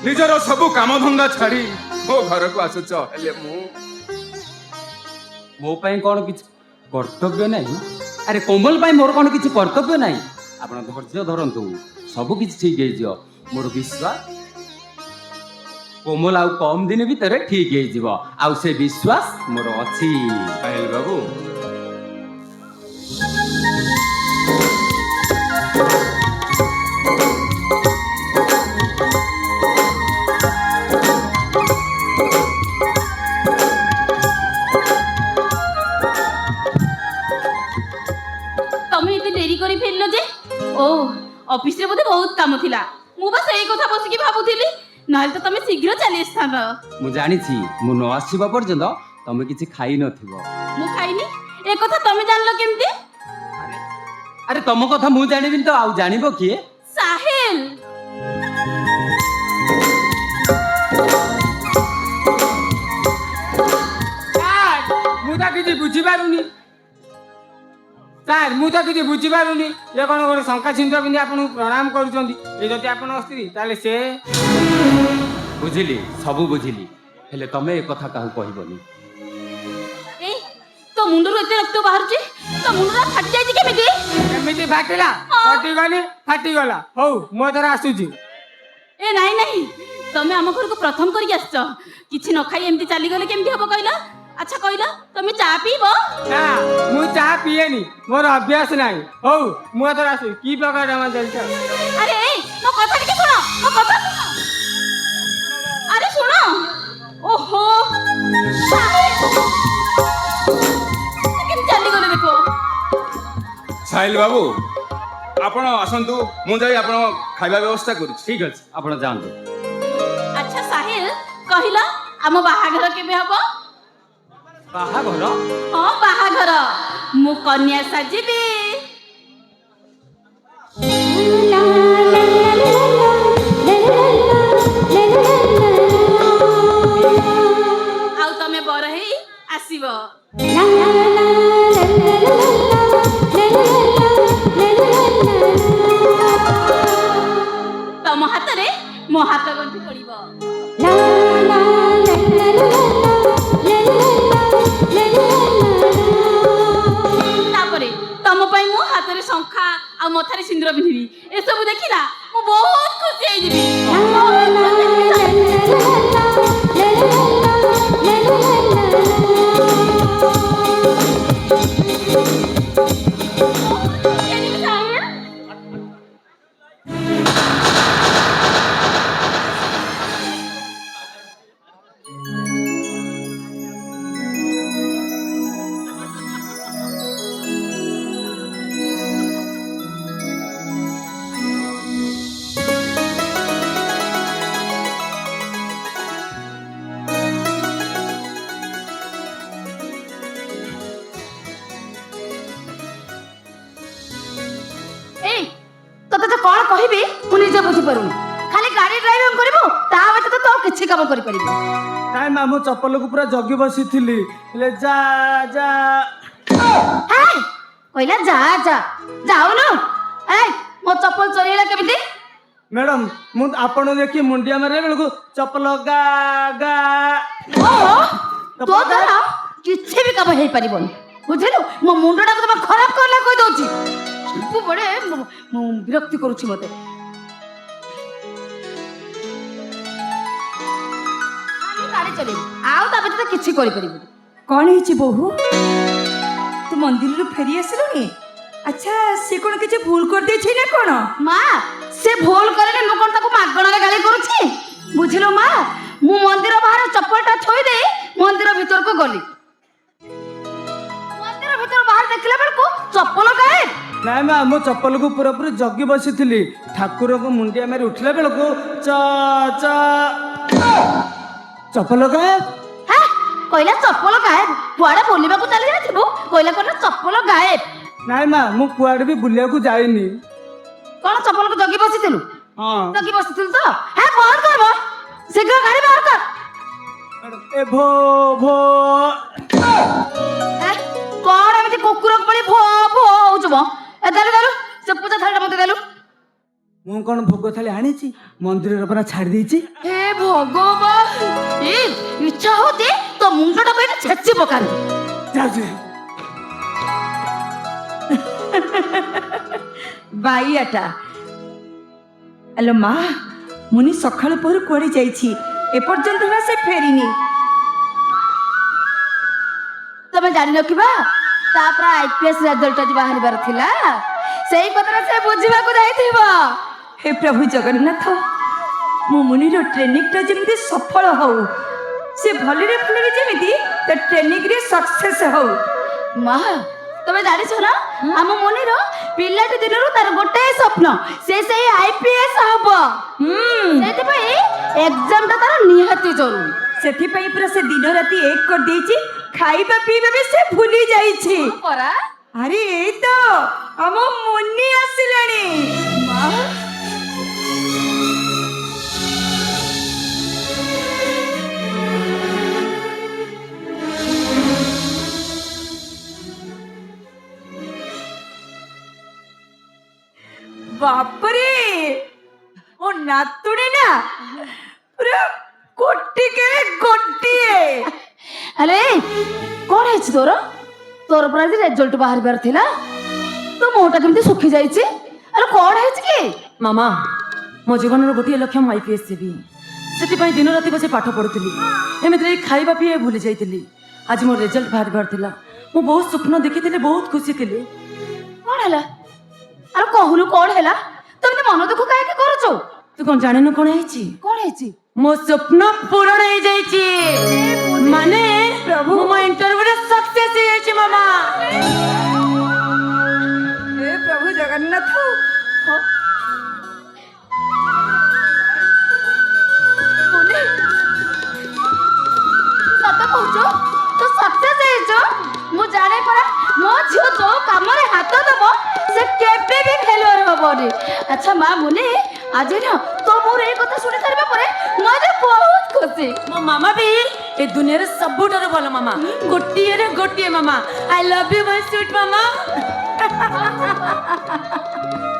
E: ନିଜର ସବୁ କାମ ଧନ୍ଦା ଛାଡ଼ି ମୋ ଘରକୁ ଆସୁଛ ହେଲେ
C: ମୋ ପାଇଁ କ'ଣ କିଛି କର୍ତ୍ତବ୍ୟ ନାହିଁ ଆରେ କୋମଲ ପାଇଁ ମୋର କ'ଣ କିଛି କର୍ତ୍ତବ୍ୟ ନାହିଁ ଆପଣ ଧୈର୍ଯ୍ୟ ଧରନ୍ତୁ ସବୁ କିଛି ଠିକ୍ ହେଇଯିବ ମୋର ବିଶ୍ୱାସ କୋମଲ ଆଉ କମ୍ ଦିନ ଭିତରେ ଠିକ୍ ହେଇଯିବ ଆଉ ସେ ବିଶ୍ୱାସ ମୋର ଅଛି
E: ସାହେଲ ବାବୁ
A: ତମେ ଏତେ ଡେରି କରି ଫେରିଲ ଯେ ଓ ଅଫିସରେ ବୋଧେ ବହୁତ କାମ ଥିଲା ମୁଁ ବା ସେଇ କଥା ବସିକି ଭାବୁଥିଲି ନହେଲେ ତ ତମେ ଶୀଘ୍ର ଚାଲି ଆସିଥାନ୍ତ
C: ମୁଁ ଜାଣିଛି ମୁଁ ନ ଆସିବା ପର୍ଯ୍ୟନ୍ତ ତମେ କିଛି ଖାଇ ନଥିବ
A: ମୁଁ ଖାଇନି ଏ କଥା ତମେ ଜାଣିଲ କେମିତି?
C: ଆରେ ତମ କଥା ମୁଁ ଜାଣିବିନି ତ ଆଉ ଜାଣିବ କିଏ?
A: ସାହେଲ
B: ବୁଝିପାରୁନି ସାର୍, ମୁଁ ତ କିଛି ବୁଝିପାରୁନି। ଇଏ କ'ଣ ଗୋଟେ ଶଙ୍ଖା ସିନ୍ଦୁର ପିନ୍ଧି ଆପଣଙ୍କୁ ପ୍ରଣାମ କରୁଛନ୍ତି। ଏ ଯଦି ଆପଣଙ୍କ ସ୍ତ୍ରୀ ତାହେଲେ ସେ
C: ବୁଝିଲି, ସବୁ ବୁଝିଲି, ହେଲେ ତମେ ଏ କଥା କାହାକୁ କହିବନି।
A: ଏଇ ତୋ ମୁଣ୍ଡରୁ ଏତେ ରକ୍ତ ବାହାରୁଛି, ତୋ ମୁଣ୍ଡଟା ଫାଟି ଯାଇଛି କେମିତି?
B: କେମିତି ଫାଟିଲା? ଫାଟିଗଲି, ଫାଟିଗଲା। ହଉ ମୁଁ ଏଥର ଆସୁଛି।
A: ଏ ନାଇଁ ନାଇଁ, ତମେ ଆମ ଘରକୁ ପ୍ରଥମ କରିକି ଆସିଛ, କିଛି ନ ଖାଇ ଏମିତି ଚାଲିଗଲେ କେମିତି ହବ କହିଲ? ଆଚ୍ଛା କହିଲ, ତମେ ଚା ପିଇବ?
B: ନା, ମୁଁ ଚାହା ପିଏନି, ମୋର ଅଭ୍ୟାସ ନାହିଁ। ହଉ ମୁଁ ଏଥର ଆସୁଛି। କି ପ୍ରକାର ଡ୍ରାମା ଚାଲିଛି?
A: ଆରେ ଏଇ ମୋ କଥା ଟିକେ ଶୁଣ, ମୋ କଥା ଶୁଣ। ଆରେ ଶୁଣ। ଓହୋ, କେମିତି ଚାଲିଗଲେ ଦେଖ।
E: ସାହିଲ ବାବୁ, ଆପଣ ଆସନ୍ତୁ, ମୁଁ ଯାଇ ଆପଣ ଖାଇବା ବ୍ୟବସ୍ଥା କରୁଛି।
C: ଠିକ ଅଛି, ଆପଣ ଯାଆନ୍ତୁ।
A: ଆଚ୍ଛା ସାହିଲ, କହିଲ ଆମ ବାହାଘର କେବେ ହବ?
C: ବାହାଘର?
A: ହଁ ବାହାଘର, ମୁଁ କନ୍ୟା ସାଜିବି। ଆଉ ତମେ ବର ହେଇ ଆସିବ। ତମ ହାତରେ ମୋ ହାତ ଗଣ୍ଠି ପଡିବ। ତାପରେ ତମ ପାଇଁ ମୁଁ ହାତରେ ଶଙ୍ଖା ଆଉ ମଥାରେ ସିନ୍ଦୁର ପିନ୍ଧିବି। ଏସବୁ ଦେଖିଲା ମୁଁ ବହୁତ ଖୁସି ହେଇଯିବି। ତତେ ତ କଣ କହିବି ମୁଁ ନିଜେ ବୁଝିପାରୁନି। ଖାଲି ଗାଡି ଡ୍ରାଇଭିଂ କରିବୁ, ତା ବ୍ୟତୀତ ତ କିଛି କାମ କରିପାରିବୁ।
D: ନାଇଁ ମା, ମୁଁ ଚପଲକୁ ପୁରା ଜଗି ବସିଥିଲି, ହେଲେ ଯା ଯା
A: କହିଲା ଯା ଯା, ଯାଉନୁ। ମୋ ଚପଲ ଚୋରିହେଲା କେମିତି?
D: ମ୍ୟାଡାମ, ମୁଁ ଆପଣ ଦେଖି ମୁଣ୍ଡିଆ ମାରିଲା ବେଳକୁ ଚପଲ ଗା ଗା।
A: ଓହୋ, ତୋ ଦ୍ୱାରା କିଛି ବି କାମ ହେଇପାରିବନି, ବୁଝିଲୁ? ମୋ ମୁଣ୍ଡଟାକୁ ତମେ ଖରାପ କରିଲା କହିଦଉଛି। ସବୁବେଳେ ମୁଁ ବିରକ୍ତି କରୁଛି ମତେ। ଗାଡି ଚଲେଇବୁ, ଆଉ ତା ବ୍ୟତୀତ କିଛି କରିପାରିବୁନି।
F: କ'ଣ ହେଇଛି ବୋହୁ? ତୁ ମନ୍ଦିରରୁ ଫେରି ଆସିଲୁଣି? ଆଚ୍ଛା, ସେ କ'ଣ କିଛି ଭୁଲ କରିଦେଇଛି ନା କ'ଣ?
A: ମା, ସେ ଭୁଲ କରେନି, ମୁଁ କ'ଣ ତାକୁ ମାଗଣାରେ ଗାଳି କରୁଛି? ବୁଝିଲୁ ମା, ମୁଁ ମନ୍ଦିର ବାହାରେ ଚପଲଟା ଥୋଇ ଦେଇ ମନ୍ଦିର ଭିତରକୁ ଗଲି। ମନ୍ଦିର ଭିତର ବାହାରେ ଦେଖିଲା ବେଳକୁ ଚପଲ ଗାଏବ।
D: ନାଇଁ ମା, ମୁଁ ଚପଲକୁ ପୁରାପୁରି ଜଗି ବସିଥିଲି। ଠାକୁରଙ୍କୁ ମୁଣ୍ଡିଆ ମାରି ଉଠିଲା ବେଳକୁ ଚପଲ ଗାଏବ।
A: କହିଲା ଚପଲ ଗାଏବ। କୁଆଡେ ବୁଲିବାକୁ ଚାଲି ଯାଇଥିବୁ, କହିଲା ଚପଲ ଗାଏବ।
D: ନାଇଁ ମା, ମୁଁ କୁଆଡେ ବି ବୁଲିବାକୁ ଯାଇନି।
A: କ'ଣ ଚପଲକୁ ଜଗି ବସିଥିଲୁ?
D: ହଁ।
A: ଜଗି ବସିଥିଲୁ ତ? ବନ୍ଦ କର, ଶୀଘ୍ର ଗାଡି ବାହାର କର।
D: ଏ ଭୋ ଭୋ।
A: କ'ଣ ଏମିତି କୁକୁର ଭଳି ଭୋ ଭୋ ହଉଛୁ ମ? ଦେଲୁ ଦେଲୁ ସେ ପୂଜା ଥାଳିଟା ମତେ ଦେଲୁ।
D: ମୁଁ କ'ଣ ଭୋଗ ଥାଳି ଆଣିଛି? ମନ୍ଦିରରେ ପରା ଛାଡ଼ି ଦେଇଛି।
A: ହେ ଭଗବାନ, ଇଚ୍ଛା ହଉଛି ତୋ ମୁଣ୍ଡଟା ପାଇଁ ଛେଚି ପକାନ୍ତି।
D: ଯାଉଛି।
F: ବାଇଆଟା। ଆଲୋ ମା, ମୁନି ସକାଳୁ ପହରୁ କୁଆଡ଼େ ଯାଇଛି? ଏପର୍ଯ୍ୟନ୍ତ ନା ସେ ଫେରିନି।
A: ତମେ ଜାଣିନ କି ବା, ତାପରେ IPS ରେଜଲ୍ଟ ଆଜି ବାହାରିବାର ଥିଲା। ସେଇ କଥାରେ ସେ ବୁଝିବାକୁ ଯାଇଥିବ।
F: हे प्रभु जगन्नाथ, मो मुनिर ट्रेनिंगटा जेमती सफल हो, से भलरे भलरे जेमती तो ट्रेनिंग रे सक्सेस हो।
A: ମା, ତମେ ଜାଣିଛ ନା, ଆମ ମନିର ପିଲାଟି ଦିନରୁ ତାର ଗୋଟେ ସ୍ୱପ୍ନ, ସେ ସେଇ IPS ହବ। ସେଥିପାଇଁ ଏକ୍ସାମଟା ତାର ନିହାତି ଜରୁରୀ।
F: ସେଥିପାଇଁ ପୁରା ସେ दिन राति एक कर देछि, खाइबा पीबा भी से भूली जाइछि।
A: ପରା
F: अरे ए तो हम मुनि आसिलानी।
A: ମା,
F: ବାପରେ ମୋ ନାତୁଣୀ ନା ପୁରା କୋଟିକେ ଗୋଟିଏ।
A: ଆରେ କଣ ହେଇଛି ତୋର? ତୋର ପୁରା ଆଜି ରେଜଲ୍ଟ ବାହାରିବାର ଥିଲା, ତୋ ମୁହଁଟା କେମିତି ଶୁଖି ଯାଇଛି? ଆରେ କଣ ହେଇଛି କି?
F: ମାମା ମୋ ଜୀବନର ଗୋଟିଏ ଲକ୍ଷ୍ୟ ମୁଁ IPS ହେବି, ସେଥିପାଇଁ ଦିନ ରାତି ବସି ପାଠ ପଢୁଥିଲି। ଏମିତିରେ ଖାଇବା ପିଇବା ଭୁଲି ଯାଇଥିଲି। ଆଜି ମୋ ରେଜଲ୍ଟ ବାହାରିବାର ଥିଲା, ମୁଁ ବହୁତ ସ୍ୱପ୍ନ ଦେଖିଥିଲି, ବହୁତ ଖୁସି ଥିଲି।
A: କଣ ହେଲା? ଆରେ କହୁନୁ କଣ ହେଲା? ତମେ ମନ ଦୁଃଖ କାହିଁକି କରୁଛୁ?
F: ତୁ କଣ ଜାଣିନୁ କଣ ହେଇଛି?
A: କଣ ହେଇଛି?
F: ମୋ ସ୍ୱପ୍ନ ପୂରଣ ହେଇଯାଇଛି। ମାନେ
A: ପ୍ରଭୁ,
F: ମୋ ଇଣ୍ଟରଭ୍ୟୁରେ ସକ୍ସେସ୍ ହେଇଯାଇଛି ମାମା।
A: ହେ ପ୍ରଭୁ ଜଗନ୍ନାଥ। ମୁନି, ସତ କହୁଛୁ? ତୁ ସକ୍ସେସ୍ ହେଇଛୁ? ମୁଁ ଜାଣେ ପରା, ମୋ ଝିଅ ଯୋଉ କାମରେ ହାତ ଦବ ସେ କେବେ ବି ଫେଲୁଅର ହବନି। ଆଚ୍ଛା ମା ମୁନି, ଆଜି ନା ତୋ ମୋର ଏଇ କଥା ଶୁଣି ସାରିବା ପରେ ମୁଁ ଆଜି ବହୁତ ଖୁସି।
F: ମୋ ମାମା ବି ଏ ଦୁନିଆରେ ସବୁଠାରୁ ଭଲ ମାମା, ଗୋଟିଏରେ ଗୋଟିଏ ମାମା। I love you my sweet ମାମା।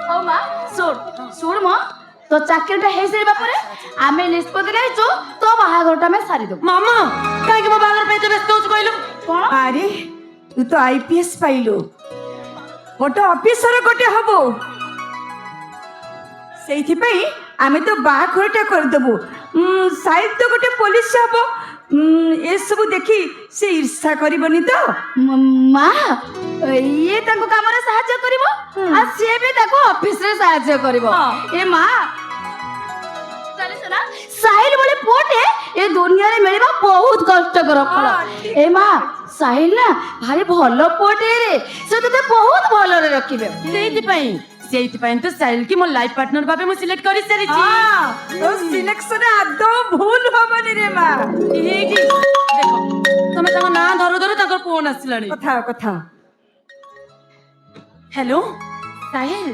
A: ହଉ ମା ଶୁଣ ଶୁଣ ମ, ତୋ ଚାକିରିଟା ହେଇସାରିବା ପରେ ଆମେ ନିଷ୍ପତ୍ତି ନେଇଛୁ ତୋ ବାହାଘରଟା ଆମେ ସାରିଦେବୁ।
F: ମାମା କାହିଁକି ମୋ ବାହାଘର ପାଇଁ ଏତେ ବ୍ୟସ୍ତ ହଉଛୁ କହିଲୁ?
A: କଣ?
H: ଆରେ ତୁ ତ IPS ପାଇଲୁ, ଗୋଟେ ଅଫିସର ଗୋଟେ ହବୁ, ସେଇଥିପାଇଁ ଆମେ ତ ବାହାଘରଟା କରିଦେବୁ। ସାଇଡ୍ ତ ଗୋଟେ ପୋଲିସ ହବ, ଏସବୁ ଦେଖି ସେ ଈର୍ଷା କରିବନି ତ?
A: ମା ଇଏ ତାଙ୍କୁ କାମରେ ସାହାଯ୍ୟ କରିବ ଆଉ ସିଏ ବି ତାକୁ ଅଫିସରେ ସାହାଯ୍ୟ କରିବ। ଏ ମା ଜାଣିଛ ନା, ସାହିଲ ଭଳି ପୁଅଟେ ଏ ଦୁନିଆରେ ମିଳିବା ବହୁତ କଷ୍ଟକର ଫଳ। ଏ ମା ସାହିଲ ନା ଭାରି ଭଲ ପୁଅଟେ ରେ, ସେ ତତେ ବହୁତ ଭଲରେ ରଖିବେ।
F: ସେଇଥିପାଇଁ ତ ସାହିଲ କି ମୋ ଲାଇଫ ପାର୍ଟନର ଭାବେ ମୁଁ ସିଲେକ୍ଟ କରି ସାରିଛି।
H: ତୋ ସିଲେକ୍ସନ ଆଦୌ ଭୁଲ ହବନି ରେ ମା।
F: ଏଇଠି ଦେଖ, ତମେ ତାଙ୍କ ନାଁ ଧରୁ ଧରୁ ତାଙ୍କର ଫୋନ ଆସିଲାଣି।
H: କଥା
F: ହ୍ୟାଲୋ ସାହିଲ,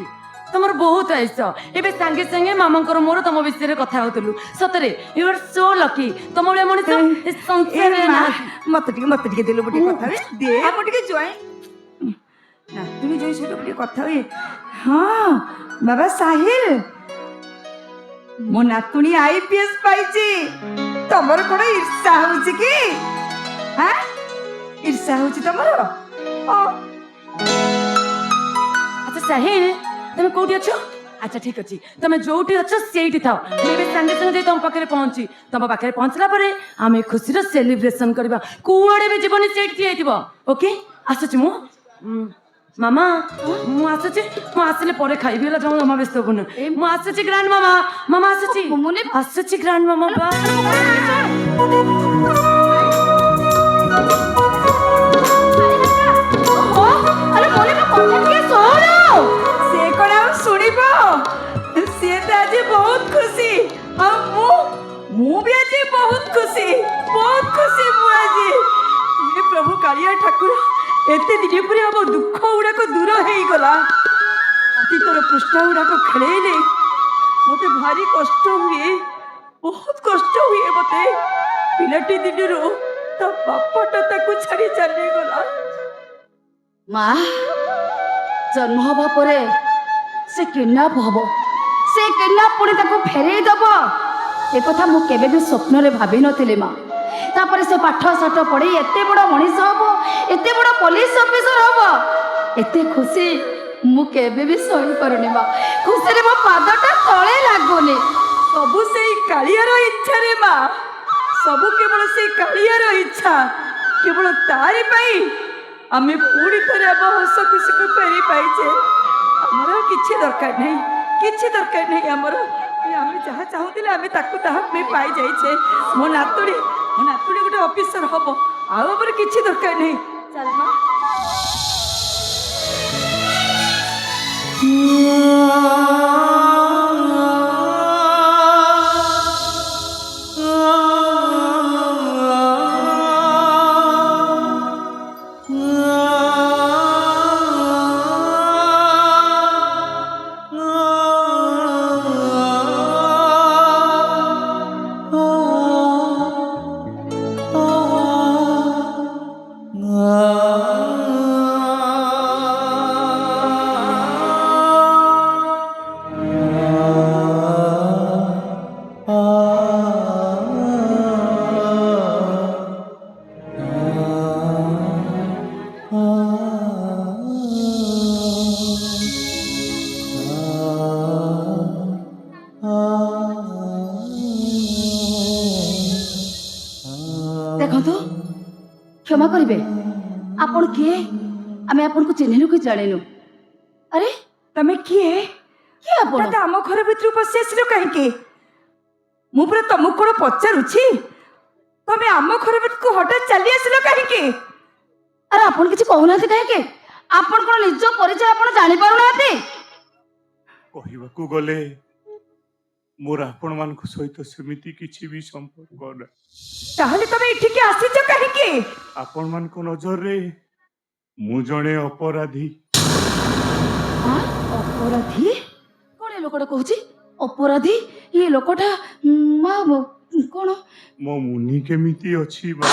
F: ତମର ବହୁତ ଆଇସ। ଏବେ ସାଙ୍ଗେ ସାଙ୍ଗେ ମାମାଙ୍କର ମୋର ତମ ବିଷୟରେ କଥା ହଉଥିଲୁ। ସତରେ ୟୁ ଆର ସୋ ଲକି। ତମ ଭଳିଆ ମଣିଷ ଏ ସଂସାରରେ
H: ମା,
F: ନାହାନ୍ତି।
H: ମତେ ଟିକେ ଦେଲୁ ଗୋଟେ କଥା ଦେ, ମୁଁ ଟିକେ ଜୟ ନାତୁଣୀ ଜୟ ସହିତ ଟିକେ କଥା ହୁଏ। ହଁ ବାବା ସାହିଲ, ମୋ ନାତୁଣୀ IPS ପାଇଛି, ତମର କଣ ଈର୍ଷା ହଉଛି କି? ଈର୍ଷା ହଉଛି ତମର?
F: ଆଚ୍ଛା ସାହିଲ, ତମେ କୋଉଠି ଅଛ? ଆଚ୍ଛା ଠିକ ଅଛି, ତମେ ଯୋଉଠି ଅଛ ସେଇଠି ଥାଅ। ମୁଁ ଏବେ ସାଙ୍ଗେ ସାଙ୍ଗେ ଯାଇ ତମ ପାଖରେ ପହଞ୍ଚି, ତମ ପାଖରେ ପହଞ୍ଚିଲା ପରେ ଆମେ ଖୁସିର ସେଲିବ୍ରେସନ କରିବା। କୁଆଡେ ବି ଯିବନି, ସେଇଠି ଠିଆ ହେଇଥିବ। ଓକେ ଆସୁଛି ମୁଁ। ମାମା ମୁଁ ଆସୁଛି, ମୁଁ ଆସିଲେ ପରେ ଖାଇବି ହେଲା। ଜମା ବ୍ୟସ୍ତ ହବୁନି, ମୁଁ ଆସୁଛି ଗ୍ରାଣ୍ଡ ମାମା। ମାମା ଆସୁଛି, ଆସୁଛି ଗ୍ରାଣ୍ଡ ମାମା।
H: ସେ କଣ ଆଉ ଶୁଣିବ? ସିଏ ତ ଆଜି ବହୁତ ଖୁସି, ଆଉ ମୁଁ ବି ଆଜି ବହୁତ ଖୁସି ମୁଁ ଆଜି। ହେ ପ୍ରଭୁ କାଳିଆ ଠାକୁର, ଏତେ ଦିନ ପରେ ଆମ ଦୁଃଖ ଗୁଡାକ ଦୂର ହେଇଗଲା। ଅତୀତର ପୃଷ୍ଠା ଗୁଡାକ ଖେଳେଇଲେ ମତେ ଭାରି କଷ୍ଟ ହୁଏ, ବହୁତ କଷ୍ଟ ହୁଏ ମତେ। ପିଲାଟି ଦିନରୁ ତା ବାପାଟା ତାକୁ ଛାଡି ଚାଲିଗଲା।
A: ମା ଜନ୍ମ ହବା ପରେ ସେ କିଡନାପ ହବ, ସେ କିଡନାପ ପୁଣି ତାକୁ ଫେରେଇ ଦବ, ଏ କଥା ମୁଁ କେବେ ବି ସ୍ୱପ୍ନରେ ଭାବିନଥିଲି ମା। ତାପରେ ସେ ପାଠ ସାଠ ପଢି ଏତେ ବଡ଼ ମଣିଷ ହବ, ଏତେ ବଡ଼ ପୋଲିସ ଅଫିସର ହବ, ଏତେ ଖୁସି ମୁଁ କେବେ ବି ସହିପାରୁନି ମା। ଖୁସିରେ ମୋ ପାଦଟା ତଳେ ଲାଗୁନି।
H: ସବୁ ସେଇ କାଳିଆର ଇଚ୍ଛାରେ ମା, ସବୁ କେବଳ ସେଇ କାଳିଆର ଇଚ୍ଛା। କେବଳ ତାରି ପାଇଁ ଆମେ ପୁଣି ଥରେ ଆମ ହସ ଖୁସିକୁ ଫେରି ପାଇଛେ। ଆମର କିଛି ଦରକାର ନାହିଁ, କିଛି ଦରକାର ନାହିଁ ଆମର। ଆମେ ଯାହା ଚାହୁଁଥିଲେ ଆମେ ତାକୁ ତାହା ପାଇଯାଇଛେ। ମୋ ନାତୁଣୀ ଗୋଟେ ଅଫିସର ହବ, ଆଉ ଆମର କିଛି ଦରକାର ନାହିଁ। ଚାଲ ମା।
G: ah
A: क्षमा करिवे आपण किए आमे आपण को चिन्हिनु कि जानिनु अरे
H: तमे किए
A: किए आपण
H: हठात आम घर भितर पशि आसिल कहीं मु पूरा तुमको कौन पचारुछि तमे आम घर भितर हठात चली आसिल कहीं
A: अरे आपण किछि कहउनाथि काहे के आपण कोन निज परिचय आपण जानि पारुनाथि
I: कहवाकू गले मोर आपण मान सहित सेमिति किछि भी संपर्क ना
H: ताहले तमे इठिके आसिछ कहीं
I: आपण मान को नजर रे मु जणे अपराधी
A: अपराधी कोन ए लोकटा कहूछि अपराधी ये लोकटा मा कोन
I: मो मुनि केमिति अछि बा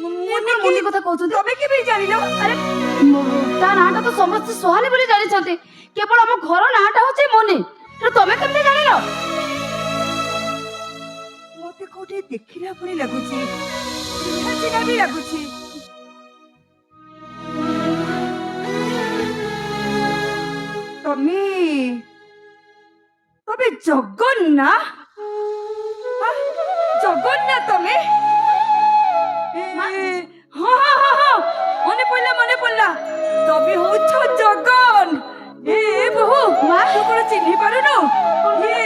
H: मुन्नी
A: मुनि कथा कहउछथि
H: तमे के भी जानिलो
A: अरे ता नाटा तो समस्त सोहानी बोली जानि छथि केवल हम घर नाटा होछि मुनि तो तमे केमने जानिलो
H: मोते कोठे देखिला परी लागुछि चिन्हा भी लागुछि तमे तमे जगन्ना जगन्ना तमे हाँ हाँ हाँ हाँ मने पड़ला तमे हो जगन ए बहु तू कोन चिन्हि पारुनो ये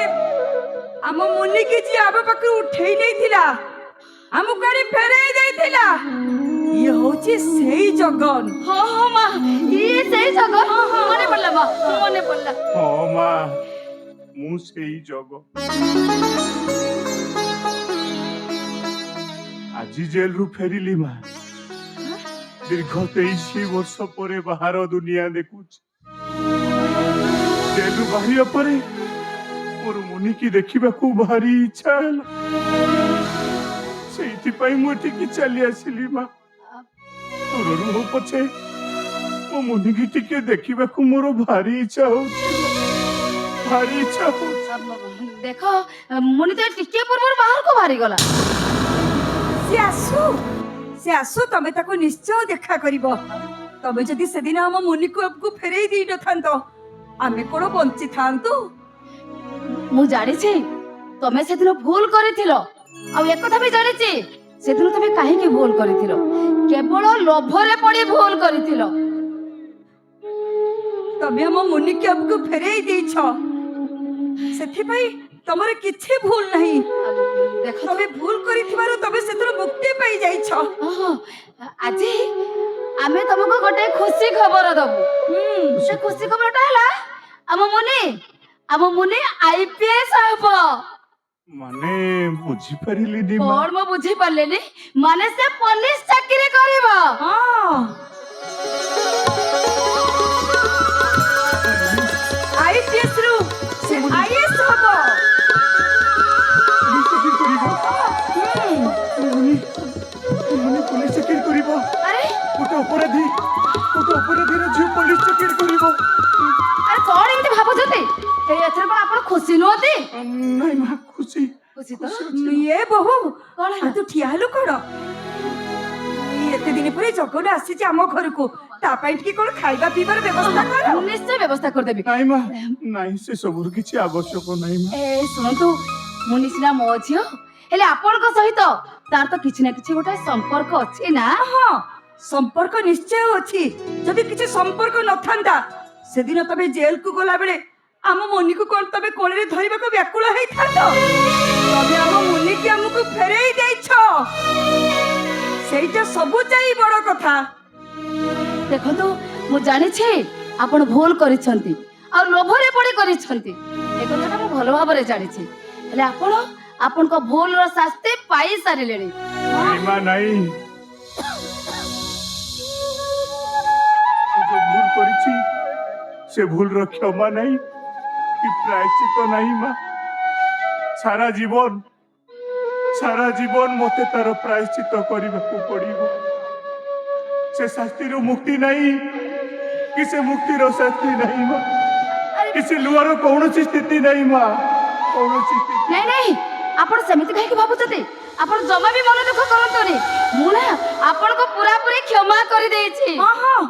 H: आम मुनि के जी आबा पाखरु उठेई नै थिला आम गाड़ी फेराई दैथिला ये होची सेई जगन
A: हां हां मा ये सेई जगन मने पड़ला मा मने पड़ला
I: हां मां मु सेई जग আজি जेल रु फेरिली मां दीर्घ 23 वर्ष परे बाहर दुनिया देखुच जेल रु बाहरिया परे मोर मुनि की देखिबा को भारी इच्छा सेइति पई मु टिकी चली आसिली मां तोर रु पछे मो मुनि की टिके देखिबा को मोर भारी इच्छा होची भारी इच्छा होची
A: देखो मुनि तो टिके पूर्व बाहर को बाहरी गला
H: से आसु तमे ताको निश्चय देखा करिवो तमे जदि सेदिन हम मुनि को आपको फेरेई दी न थांतो आमे कोन बंची थांतु
A: मु जानि छी तमे सेदिन भूल करिथिलो आ एक कथा भी जानि छी सेदिन तमे काहे के भूल करिथिलो केवल लोभरे पड़ी भूल करिथिलो
H: तमे हम मुनि के आपको फेरेई देछो सेथि पई तमरे किछि भूल नहीं
A: देखो
H: तमे भूल करिथिबारु तमे सेतर मुक्ति पाई जाइछो
A: আজি आमे तुमको गोटे खुशी खबर दबु से खुशी खबरटा हला हम मुनि आईपीएस हबो
I: माने बुझी परिली दी मां
A: कोन म बुझी परलेनी माने से पुलिस चाकरी करबो
H: हां आईपीएस रु से आईएएस हबो
I: पुलिस चाकरी करिबो
A: अरे
I: गोटे अपराधी रे जी पुलिस चाकरी करिबो
A: अरे कोन एमती भाबो जते ए एथर कोन आपण खुशी नोती
I: नहीं मां खुशी
A: खुशी तो
H: ये बहु
A: कोन
H: आ तू ठिया हलु कोन एते दिन परे जगन आसी जे हम घर को ता पाई की कोन खाइबा पीबार व्यवस्था कर
A: निश्चय व्यवस्था कर देबी
I: नहीं मां नहीं से सबुर किछि आवश्यक नहीं मां
A: ए सुनतु मुनि सिना मो झियो हेले आपण को सहित तार तो किछि ना किछि गोटे संपर्क अछि ना
H: हां संपर्क निश्चय अछि जदि किछि संपर्क न थांदा सेदिन तबे जेल को गोला बेले आम मुनि को कोन तबे कोले धरिबा को व्याकुल हेई थातो तबे आम मुनि के हमको फेरेई देइछो सेइटा सबु चाहि बड़ कथा
A: देखंतु मु जानि छी आपण भूल करिसंती आ लोभरे पड़ी करिसंती ए कथाटा मु भलो भाबरे जानि छी हेले आपण को भूल रो शास्ति पाई सारिलेनी
I: नहीं मां नहीं जो भूल करिछि से भूल रो क्षमा नहीं कि प्रायश्चित नहीं मां सारा जीवन मते तार प्रायश्चित करबाकू पड़िबो से शास्ति रो मुक्ति नहीं कि से मुक्ति रो शास्ति नहीं मां किसी लुआर कौनसी स्थिति नहीं मां कौनसी स्थिति
A: नहीं आपण समिति कहि के भाबुतते आपण जमा भी मन दुख करंतोनी मु ना आपण को पूरा पूरी क्षमा कर देई छी
H: हां हां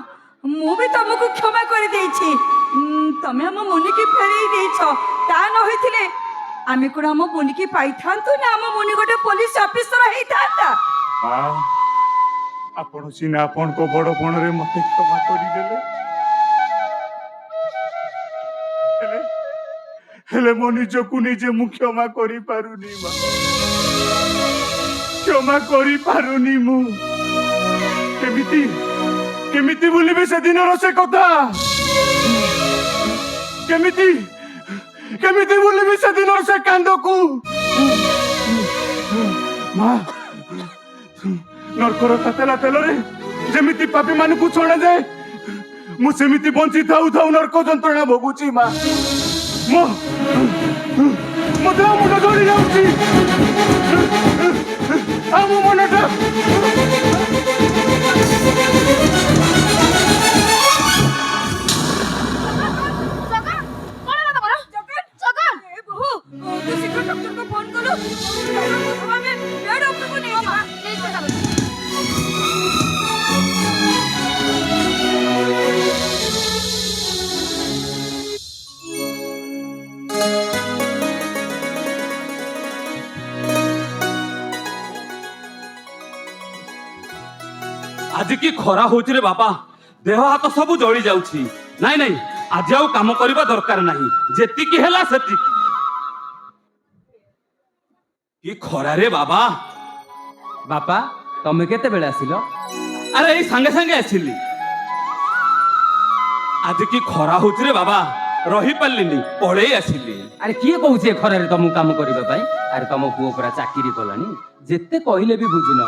H: मु भी तुमको क्षमा कर देई छी तमे हम मुनि के फेरेई देइछो ता न होइथिले আমি কোন ଆମ ମୁନିକି ପାଇଥାନ୍ତୁ ନା ଆମ ମୁନି ଗୋଟେ ପୋଲିସ ଅଫିସର ହେଇଥାନ୍ତା।
I: ଆପଣ ସିନା ଆପଣଙ୍କ ବଡପଣରେ ମତେ କ୍ଷମା କରିଦେଲେ, ହେଲେ ମୋ ନିଜକୁ ନିଜେ ମୁଁ କ୍ଷମା କରିପାରୁନି ମା, କ୍ଷମା କରିପାରୁନି ମୁଁ। କେମିତି କେମିତି ଭୁଲିବି ସେଦିନର ସେ କଥା? କେମିତି କେମିତି ଭୁଲିବି ସେଦିନର ସେ କାନ୍ଦକୁ? ମା, ନର୍କର ତାତେଲା ତେଲରେ ଯେମିତି ପାପୀ ମାନଙ୍କୁ ଛଣାଯାଏ, ମୁଁ ସେମିତି ବଞ୍ଚି ଥାଉ ଥାଉ ନର୍କ ଯନ୍ତ୍ରଣା ଭୋଗୁଛି ମା। ମୋ ଦେହ ମୁଣ୍ଡ ଧରି ଯାଉଛି, ଆଉ ମୋ ମନଟା
C: ଆଜି କି ଖରା ହଉଛି ରେ ବାପା, ଦେହ ହାତ ସବୁ ଜଳି ଯାଉଛି। ନାଇଁ ନାଇଁ, ଆଜି ଆଉ କାମ କରିବା ଦରକାର ନାହିଁ, ଯେତିକି ହେଲା ସେତିକି। କି ଖରା ରେ ବାବା। ବାପା ତମେ କେତେବେଳେ ଆସିଲ? ଆରେ ଏଇ ସାଙ୍ଗେ ସାଙ୍ଗେ ଆସିଲି। ଆଜି କି ଖରା ହଉଛି ରେ ବାବା, ରହିପାରିଲିନି, ପଳେଇ ଆସିଲି। ଆରେ କିଏ କହୁଛି ଏ ଖରାରେ ତମକୁ କାମ କରିବା ପାଇଁ? ଆରେ ତମ ପୁଅ ପୁରା ଚାକିରି କଲାଣି, ଯେତେ କହିଲେ ବି ବୁଝୁନ।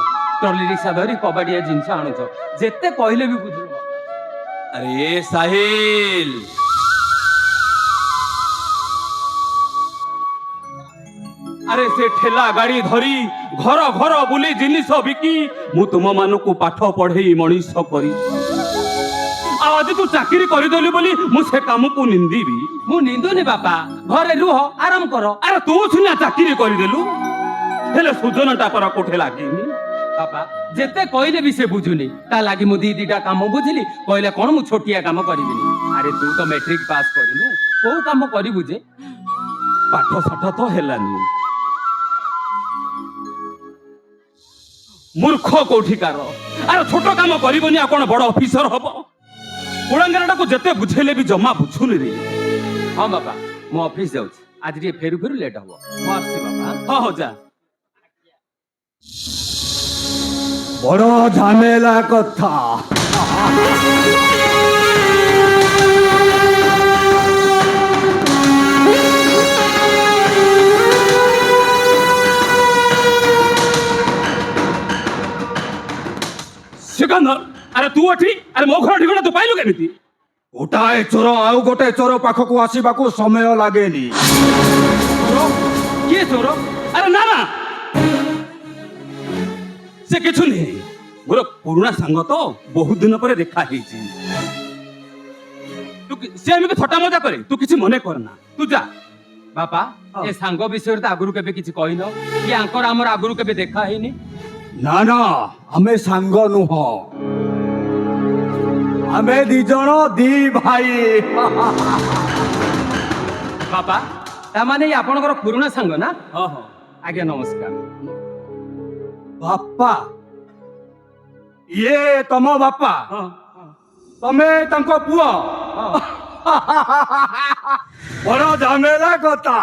C: ट्रॉली रिक्शा धरी कबाड़िया जिनस आणुच, जेते कहले भी बुझ। अरे साहिल, अरे से ठेला गाड़ी धरी घर घर बुली जिनिस बिकी मु तुम मानकु पाठ पढ़ेई मनीष करी। आज तू चाकरी करदेली बोली मु से काम को निंदीबी? मु निंदुनी बापा, घरे रुह आराम कर। अरे तू सिना चाकरी करदेलु, हेले सुजनटा पर कोठे लागिनी। बापा जेते कहले भी से बुझुनी, ता लागी मु दी दीटा काम बुझिली, कहले कोन मु छोटिया काम करिबिनी। अरे तू तो मैट्रिक पास करिनु, को काम करिबु जे? पाठ साठ तो हेलानी। मूर्ख कोठिकार, अरे छोट काम करिबनी आ कोन बड़ ऑफिसर हबो? कुळंगराटा को जेते बुझेले भी जमा बुझुनी रे। हां बापा मु ऑफिस जाउछी, आज रे फेरु फेरु लेट हबो। मु आसी बापा। हां हो जा।
D: बड़ झमेला कथा।
C: सिकंदर, अरे तू अठी, अरे मो घर ठिकाना तू पाइलु केमिति?
D: गोटाए चोर आउ गोटे चोर पाखकु आसीबाकु समय लागेनी।
C: किए चोर? अरे ना ना, से किछु नहीं, मोर पुराना संग तो बहुत दिन पर देखा ହେଇଛି। तू से एमिति थट्टा मजा करे, तू किछि मने करना, तू जा। बापा ए सांग विषय त आगुरु केबे किछि कहिनो कि आंकर हमर आगुरु केबे देखा हैनी?
D: ना ना, हमें सांग नुह, हमें दी जण दी भाई।
C: बापा ता माने आपनकर पुराना संग ना? हां हां आज्ञा नमस्कार।
D: बापा ये तम बापा, तमे तंको पुआ। बड़ झमेला कथा।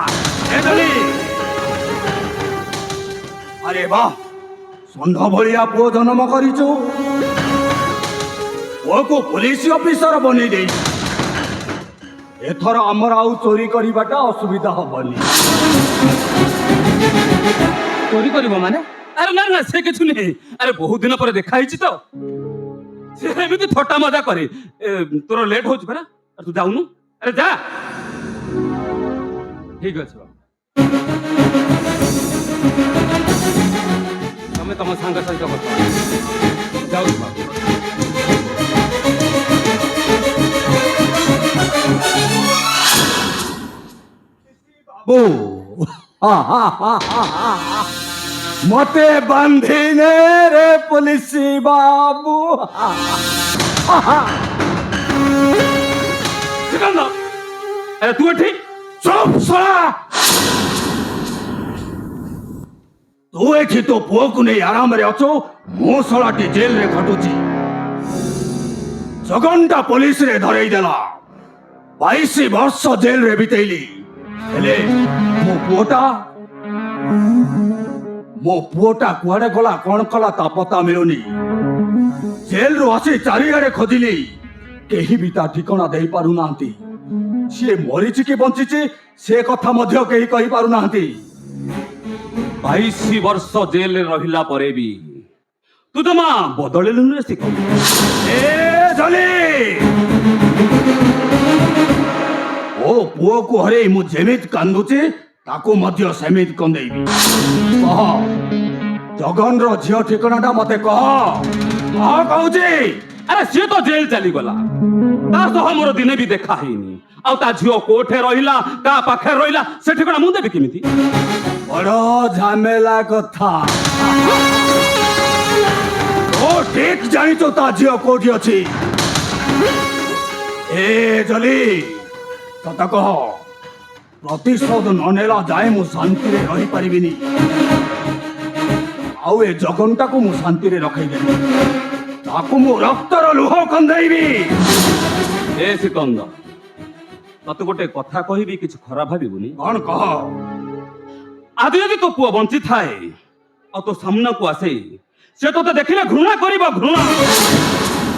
D: अरे वाह, षंढ भलिया पुओ जन्म करिछु, पुओ को पुलिस ऑफिसर बनी दे। एथर हमर आउ चोरी करिबाटा असुविधा हबनी।
C: चोरी करिवो माने? अरे ना ना, से किछु नहीं, अरे बहुत दिन पर देखा ହେଇଛି तो से एमिति थट्टा मजा करे। तोर लेट होछ परा, तू जाउनु। अरे जा। ठीक अछि बा, तमे तम संग सहित କଥା जाउ बा।
D: मते बंधीने रे पुलिस बाबू।
C: सिकंदर, अरे तू ठीक?
D: चुप साला।
I: ତୁ ଏଠି ତୋ ପୁଅକୁ ନେଇ ଆରାମରେ ଅଛୁ, ମୁଁ ଶଳାଟି ଜେଲରେ ଖଟୁଛି। ଜଗନ୍ଟା ପୋଲିସରେ ଧରେଇ ଦେଲା, 22 ବର୍ଷ ଜେଲରେ ବିତେଇଲି। ହେଲେ ମୋ ପୁଅଟା କୁଆଡେ ଗଲା, କଣ କଲା ତା ପତା ମିଳୁନି। ଜେଲରୁ ଆସି ଚାରିଆଡେ ଖୋଜିଲି, କେହି ବି ତା ଠିକଣା ଦେଇ ପାରୁନାହାନ୍ତି। ସିଏ ମରିଛି କି ବଞ୍ଚିଛି ସେ କଥା ମଧ୍ୟ କେହି କହିପାରୁନାହାନ୍ତି।
C: 22 ବର୍ଷ ଜେଲରେ ରହିଲା ପରେ ବି ତୁ ଜମା ବଦଳିଲୁନି ରେ ଶିଖ।
I: ଏ ଜଲି, ଓ ପୁଅକୁ ହରେଇ ମୁଁ ଯେମିତି କାନ୍ଦୁଛି ତାକୁ ମଧ୍ୟ ସେମିତି କନ୍ଦେଇବି। କହ, ଜଗନର ଝିଅ ଠିକଣାଟା ମତେ କହ। କହ କହୁଛି।
C: ଆରେ ସିଏ ତ ଜେଲ ଚାଲିଗଲା, ତା ସହ ମୋର ଦିନେ ବି ଦେଖା ହେଇନି। ଆଉ ତା ଝିଅ କୋଠେ ରହିଲା, କା ପାଖରେ ରହିଲା, ସେ ଠିକଣା ମୁଁ ଦେବି କେମିତି?
I: ବଡ ଝାମେଲା କଥା। ଓ ଠିକ ଜାଣିଛୁ ତା ଝିଅ କୋଉଠି ଅଛି। ଏ ଜଲି, ସତ କହ, ପ୍ରତିଶୋଧ ନ ନେଲା ଯାଏ ମୁଁ ଶାନ୍ତିରେ ରହିପାରିବିନି। ଆଉ ଏ ଜଗନଟାକୁ ମୁଁ ଶାନ୍ତିରେ ରଖେଇଦେବି, ତାକୁ ମୁଁ ରକ୍ତର ଲୁହ କନ୍ଦେଇବି।
C: ଏ ସିକନ୍ଦର, ତତେ ଗୋଟେ କଥା କହିବି, କିଛି ଖରାପ ଭାବିବୁନି।
I: କଣ କହ।
C: ଆଜି ଯଦି ତୋ ପୁଅ ବଞ୍ଚିଥାଏ ଆଉ ତୋ ସାମ୍ନାକୁ ଆସେ, ସେ ତୋତେ ଦେଖିଲେ ଘୃଣା କରିବ, ଘୃଣା।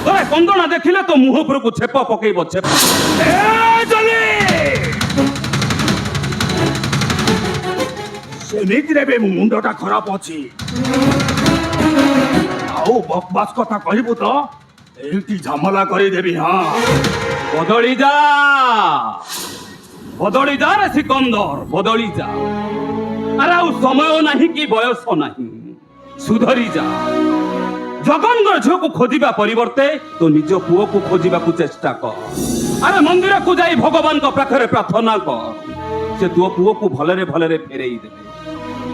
C: ତୋରେ କନ୍ଦଣା ଦେଖିଲେ ତୋ ମୁହଁ ଉପରକୁ ଛେପ ପକେଇବ, ଛେପ।
I: ଏ ଜଲି, ସେମିତିରେ ବି ମୋ ମୁଣ୍ଡଟା ଖରାପ ଅଛି। ଆଉ ବକବାସ କଥା କହିବୁ ତ ଏମିତି ଝାମଲା କରିଦେବି। ହଁ,
C: ବଦଳି ଯା, ବଦଳି ଯା ରେ ସିକନ୍ଦର, ବଦଳି ଯା। ଆରେ ଆଉ ସମୟ ନାହିଁ କି ବୟସ ନାହିଁ, ସୁଧରି ଯା। ଜଗନଙ୍କର ଝିଅକୁ ଖୋଜିବା ପରିବର୍ତ୍ତେ ତୋ ନିଜ ପୁଅକୁ ଖୋଜିବାକୁ ଚେଷ୍ଟା କର। ଆରେ ମନ୍ଦିରକୁ ଯାଇ ଭଗବାନଙ୍କ ପାଖରେ ପ୍ରାର୍ଥନା କର, ସେ ତୋ ପୁଅକୁ ଭଲରେ ଭଲରେ ଫେରେଇ ଦେବେ।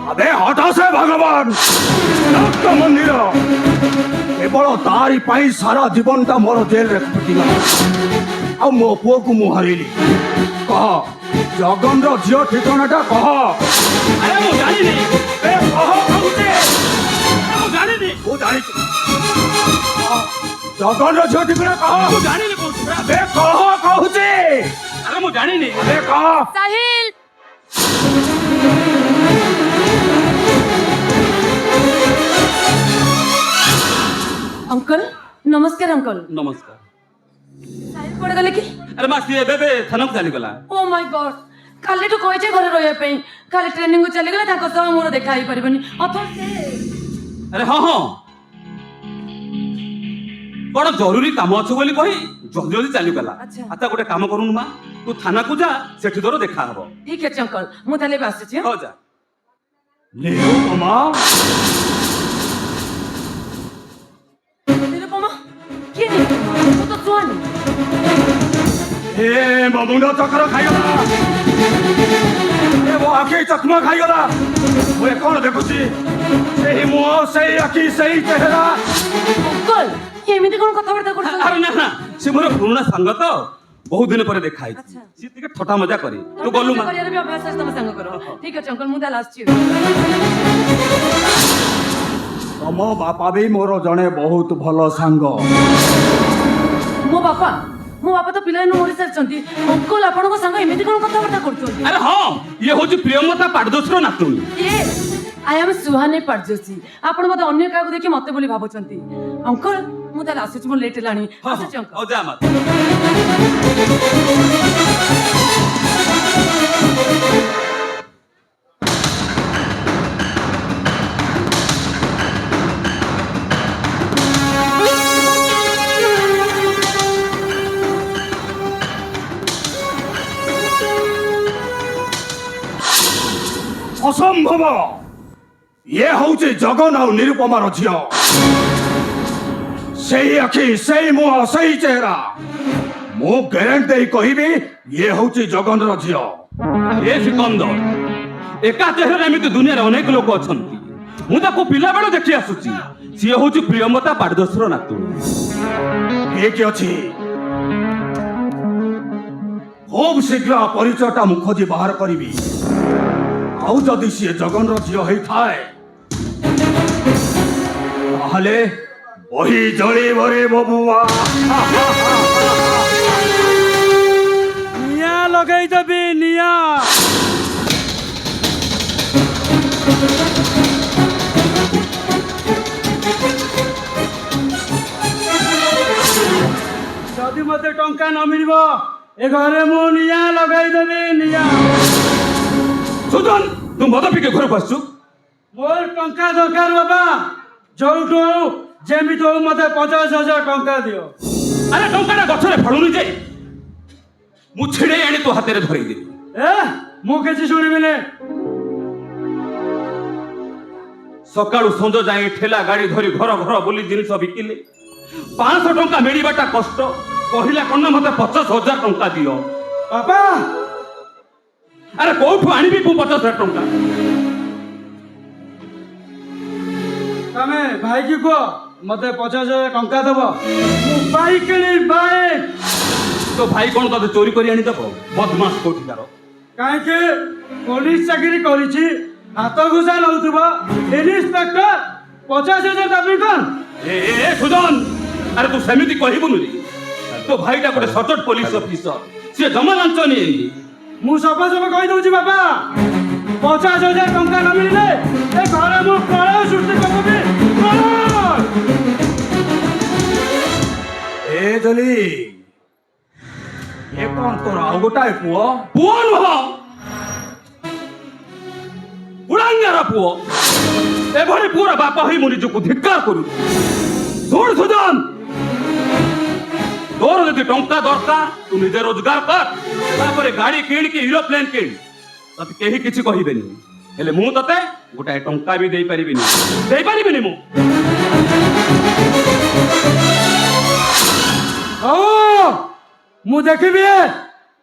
I: ଆବେ ହଠ ସେ ଭଗବାନ, ରକ୍ତ ମନ୍ଦିର କେବଳ ତାରି ପାଇଁ ସାରା ଜୀବନଟା ମୋର ଜେଲରେ କଟିଗଲା। ଆଉ ମୋ ପୁଅକୁ ମୁଁ ହରେଇଲି। କହ, ଜଗନର ଝିଅ ଠିକଣାଟା କହ।
C: ଆରେ ମୁଁ ଜାଣିନି,
I: ଏ କହ କହୁଛି।
C: ମୁଁ ଜାଣିନି,
I: ମୁଁ ଜାଣିଛୁ। ଜଗନର ଝିଅ ଠିକଣା କହ।
C: ମୁଁ ଜାଣିନି କହୁଛି।
I: ଏ କହ କହୁଛି।
C: ଆରେ ମୁଁ ଜାଣିନି।
I: ଏ କହ।
F: ସାହିଲ, अंकल नमस्कार अंकल।
C: ନମସ୍କାର।
F: ସାହିଲ କୁଆଡେ ଗଲେ କି?
C: ଆରେ ମା, ସିଏ ଏବେ ଥାନାକୁ ଚାଲିଗଲା।
F: ଓ ମାଇ ଗଡ୍, କାଲିଠୁ କହିଛେ ଘରେ ରହିବା ପାଇଁ, କାଲି ଟ୍ରେନିଂକୁ ଚାଲିଗଲେ ତାଙ୍କ ସହ ମୋର ଦେଖା ହେଇପାରିବନି। ଅଥଚ ସେ
C: ଆରେ ହଁ ହଁ, କଣ ଜରୁରୀ କାମ ଅଛି ବୋଲି କହି ଜଲ୍ଦି ଜଲ୍ଦି ଚାଲିଗଲା।
F: ଆଚ୍ଛା।
C: ଆଚ୍ଛା ଗୋଟେ କାମ କରୁନୁ ମା, ତୁ ଥାନାକୁ ଯା, ସେଠି ତୋର ଦେଖା ହବ।
F: ଠିକ ଅଛି अंकल, ମୁଁ ତାହେଲେ ଏବେ ଆସୁଛି।
C: ହଉ ଯା।
I: ନିରୁପମା,
F: ନିରୁପମା କିଏ? ନିରୁପମା ମୁଁ ତ ଶୁଆନି।
I: ଏ ମୋ ମୁଣ୍ଡ ଚକ୍ର ଖାଇଗଲା। ଏ ମୋ ଆଖି ଚକମା ଖାଇଗଲା। ମୁଁ ଏ କଣ ଦେଖୁଛି? ସେଇ ମୁହଁ, ସେଇ ଆଖି, ସେଇ ଚେହେରା।
F: अंकल ଏମିତି କଣ କଥାବାର୍ତ୍ତା କରୁଛନ୍ତି?
C: ଆରେ ନା ନା, ସେ ମୋର ପୁରୁଣା ସାଙ୍ଗ ତ, ବହୁତ ଦିନ ପରେ ଦେଖା ହେଇଛି।
F: ଆଚ୍ଛା।
C: ସିଏ ଟିକେ ଥଟା ମଜା କରେ। ତୁ ଗଲୁ ମା।
F: କରିବାର ବି ଅଭ୍ୟାସ ଅଛି ତମ ସାଙ୍ଗ କର। ଠିକ ଅଛି अंकल, ମୁଁ ତାହେଲେ ଆସୁଛି।
I: ତମ ବାପା ବି ମୋର ଜଣେ ବହୁତ ଭଲ ସାଙ୍ଗ।
F: ମୋ ବାପା ତ ପିଲାଦିନୁ ମରି ସାରିଛନ୍ତି। ଅଙ୍କଲ ଆପଣଙ୍କ ସାଙ୍ଗ ଏମିତି କଣ କଥାବାର୍ତ୍ତା କରୁଛନ୍ତି?
C: ଆରେ ହଁ, ଇଏ ହଉଛି ପ୍ରିୟମତା ପାଟଦୋଷର ନାତୁଣୀ।
F: I am Suhani Patjoshi. ଆପଣ ମତେ ଅନ୍ୟ କାହାକୁ ଦେଖି ମତେ ବୋଲି ଭାବୁଛନ୍ତି। ଅଙ୍କଲ ମୁଁ ତାହେଲେ ଆସୁଛି, ମୁଁ ଲେଟ୍ ହେଲାଣି। ଆସୁଛି ଅଙ୍କଲ।
C: ହଉ ଯା ମା।
I: ଅସମ୍ଭବ। ଇଏ ହଉଛି ଜଗନ ଆଉ ନିରୁପମାର ଝିଅ। ସେଇ ଆଖି, ସେଇ ମୁହଁ, ସେଇ ଚେହେରା। ମୁଁ ଗ୍ୟାରେଣ୍ଟି ଦେଇ କହିବି ଇଏ ହଉଛି ଜଗନର ଝିଅ।
C: ଏ ସିକନ୍ଦର, ଏକା ଚେହେରାରେ ଏମିତି ଦୁନିଆରେ ଅନେକ ଲୋକ ଅଛନ୍ତି। ମୁଁ ତାକୁ ପିଲାବେଳୁ ଦେଖି ଆସୁଛି। ସିଏ ହଉଛି ପ୍ରିୟମତା ପାଟଦୋଷର ନାତୁଣୀ।
I: ଠିକ ଅଛି, ଖୁବ ଶୀଘ୍ର ପରିଚୟଟା ମୁଁ ଖୋଜି ବାହାର କରିବି। ଆଉ ଯଦି ସିଏ ଜଗନର ଝିଅ ହେଇଥାଏ ତାହେଲେ ବହି ଜଳିବରେ ବବୁଆ।
D: ନିଆଁ ଲଗେଇଦେବି ନିଆଁ। ଯଦି ମତେ ଟଙ୍କା ନ ମିଳିବ ଏ ଘରେ ମୁଁ ନିଆଁ ଲଗେଇଦେବି ନିଆଁ।
E: ସୁଦନ ତୁ ମଦ ପିକେ ଘରକୁ ଆସିଛୁ?
D: ମୋର ଟଙ୍କା ଦରକାର ବାବା। ଯୋଉଠୁ ହଉ ଯେମିତି ହଉ ମତେ 50,000 ଟଙ୍କା ଦିଅ।
E: ଆରେ ଟଙ୍କାଟା ଗଛରେ ଫଳୁନି ଯେ, ମୁଁ ଛିଡେଇ ଆଣି ତୋ ହାତରେ ଧରେଇଦେବି।
D: ଏ ମୁଁ କିଛି ଶୁଣିବିନି।
E: ସକାଳୁ ସଞ୍ଜ ଯାଏ ଠେଲା ଗାଡି ଧରି ଘର ଘର ବୁଲି ଜିନିଷ ବିକିଲେ 500 ଟଙ୍କା ମିଳିବାଟା କଷ୍ଟ। କହିଲା କଣ ନା ମତେ 50,000 ଟଙ୍କା ଦିଅ।
D: ବାପା
E: ଆରେ କୋଉଠୁ ଆଣିବି ମୁଁ 50,000 ଟଙ୍କା?
D: ତମେ ଭାଇକି କୁହ ମତେ 50,000 ଟଙ୍କା ଦବ। ମୁଁ ବାଇକ୍ କିଣିବି ବାଇକ୍।
E: ତୋ ଭାଇ କଣ ତତେ ଚୋରି କରି ଆଣିଦବ? ବଦମାସ କୋଉଠିକାର।
D: କାହିଁକି ପୋଲିସ ଚାକିରି କରିଛି, ହାତ ଘୁଷା ନଉଥିବ। ଇନ୍ସପେକ୍ଟର 50,000 ଦାବି କଣ?
E: ଏ ସୁଦନ, ଆରେ ତୁ ସେମିତି କହିବୁନି ରେ। ତୋ ଭାଇଟା ଗୋଟେ ସଚୋଟ ପୋଲିସ ଅଫିସର, ସିଏ ଜମା ଲାଞ୍ଚ ନିଏନି।
D: ମୁଁ ସଫା କହିଦଉଛି ବାପା, 50,000 ଟଙ୍କା ନ ମିଳିଲେ ଏ ଘରେ ମୁଁ ପ୍ରଳୟ ସୃଷ୍ଟି କରିଦେବି। ପ୍ରଳୟ।
I: ଏ ଜଲି, ଏ କଣ ତୋର ଆଉ ଗୋଟାଏ ପୁଅ?
E: ପୁଅ ନୁହଁ, ଉଡ଼ାଙ୍ଗର ପୁଅ। ଏଭଳି ପୁଅର ବାପା ହୋଇ ମୁଁ ନିଜକୁ ଧିକ୍କାର କରୁଛି। ଶୁଣ ସୁଦନ, ତୋର ଯଦି ଟଙ୍କା ଦରକାର ତୁ ନିଜେ ରୋଜଗାର କର, ତାପରେ ଗାଡି କିଣିକି ଏରୋପ୍ଲେନ କିଣି, ତତେ କେହି କିଛି କହିବେନି। ହେଲେ ମୁଁ ତତେ ଗୋଟାଏ ଟଙ୍କା ବି ଦେଇପାରିବିନି ମୁଁ।
D: ହଉ ମୁଁ ଦେଖିବି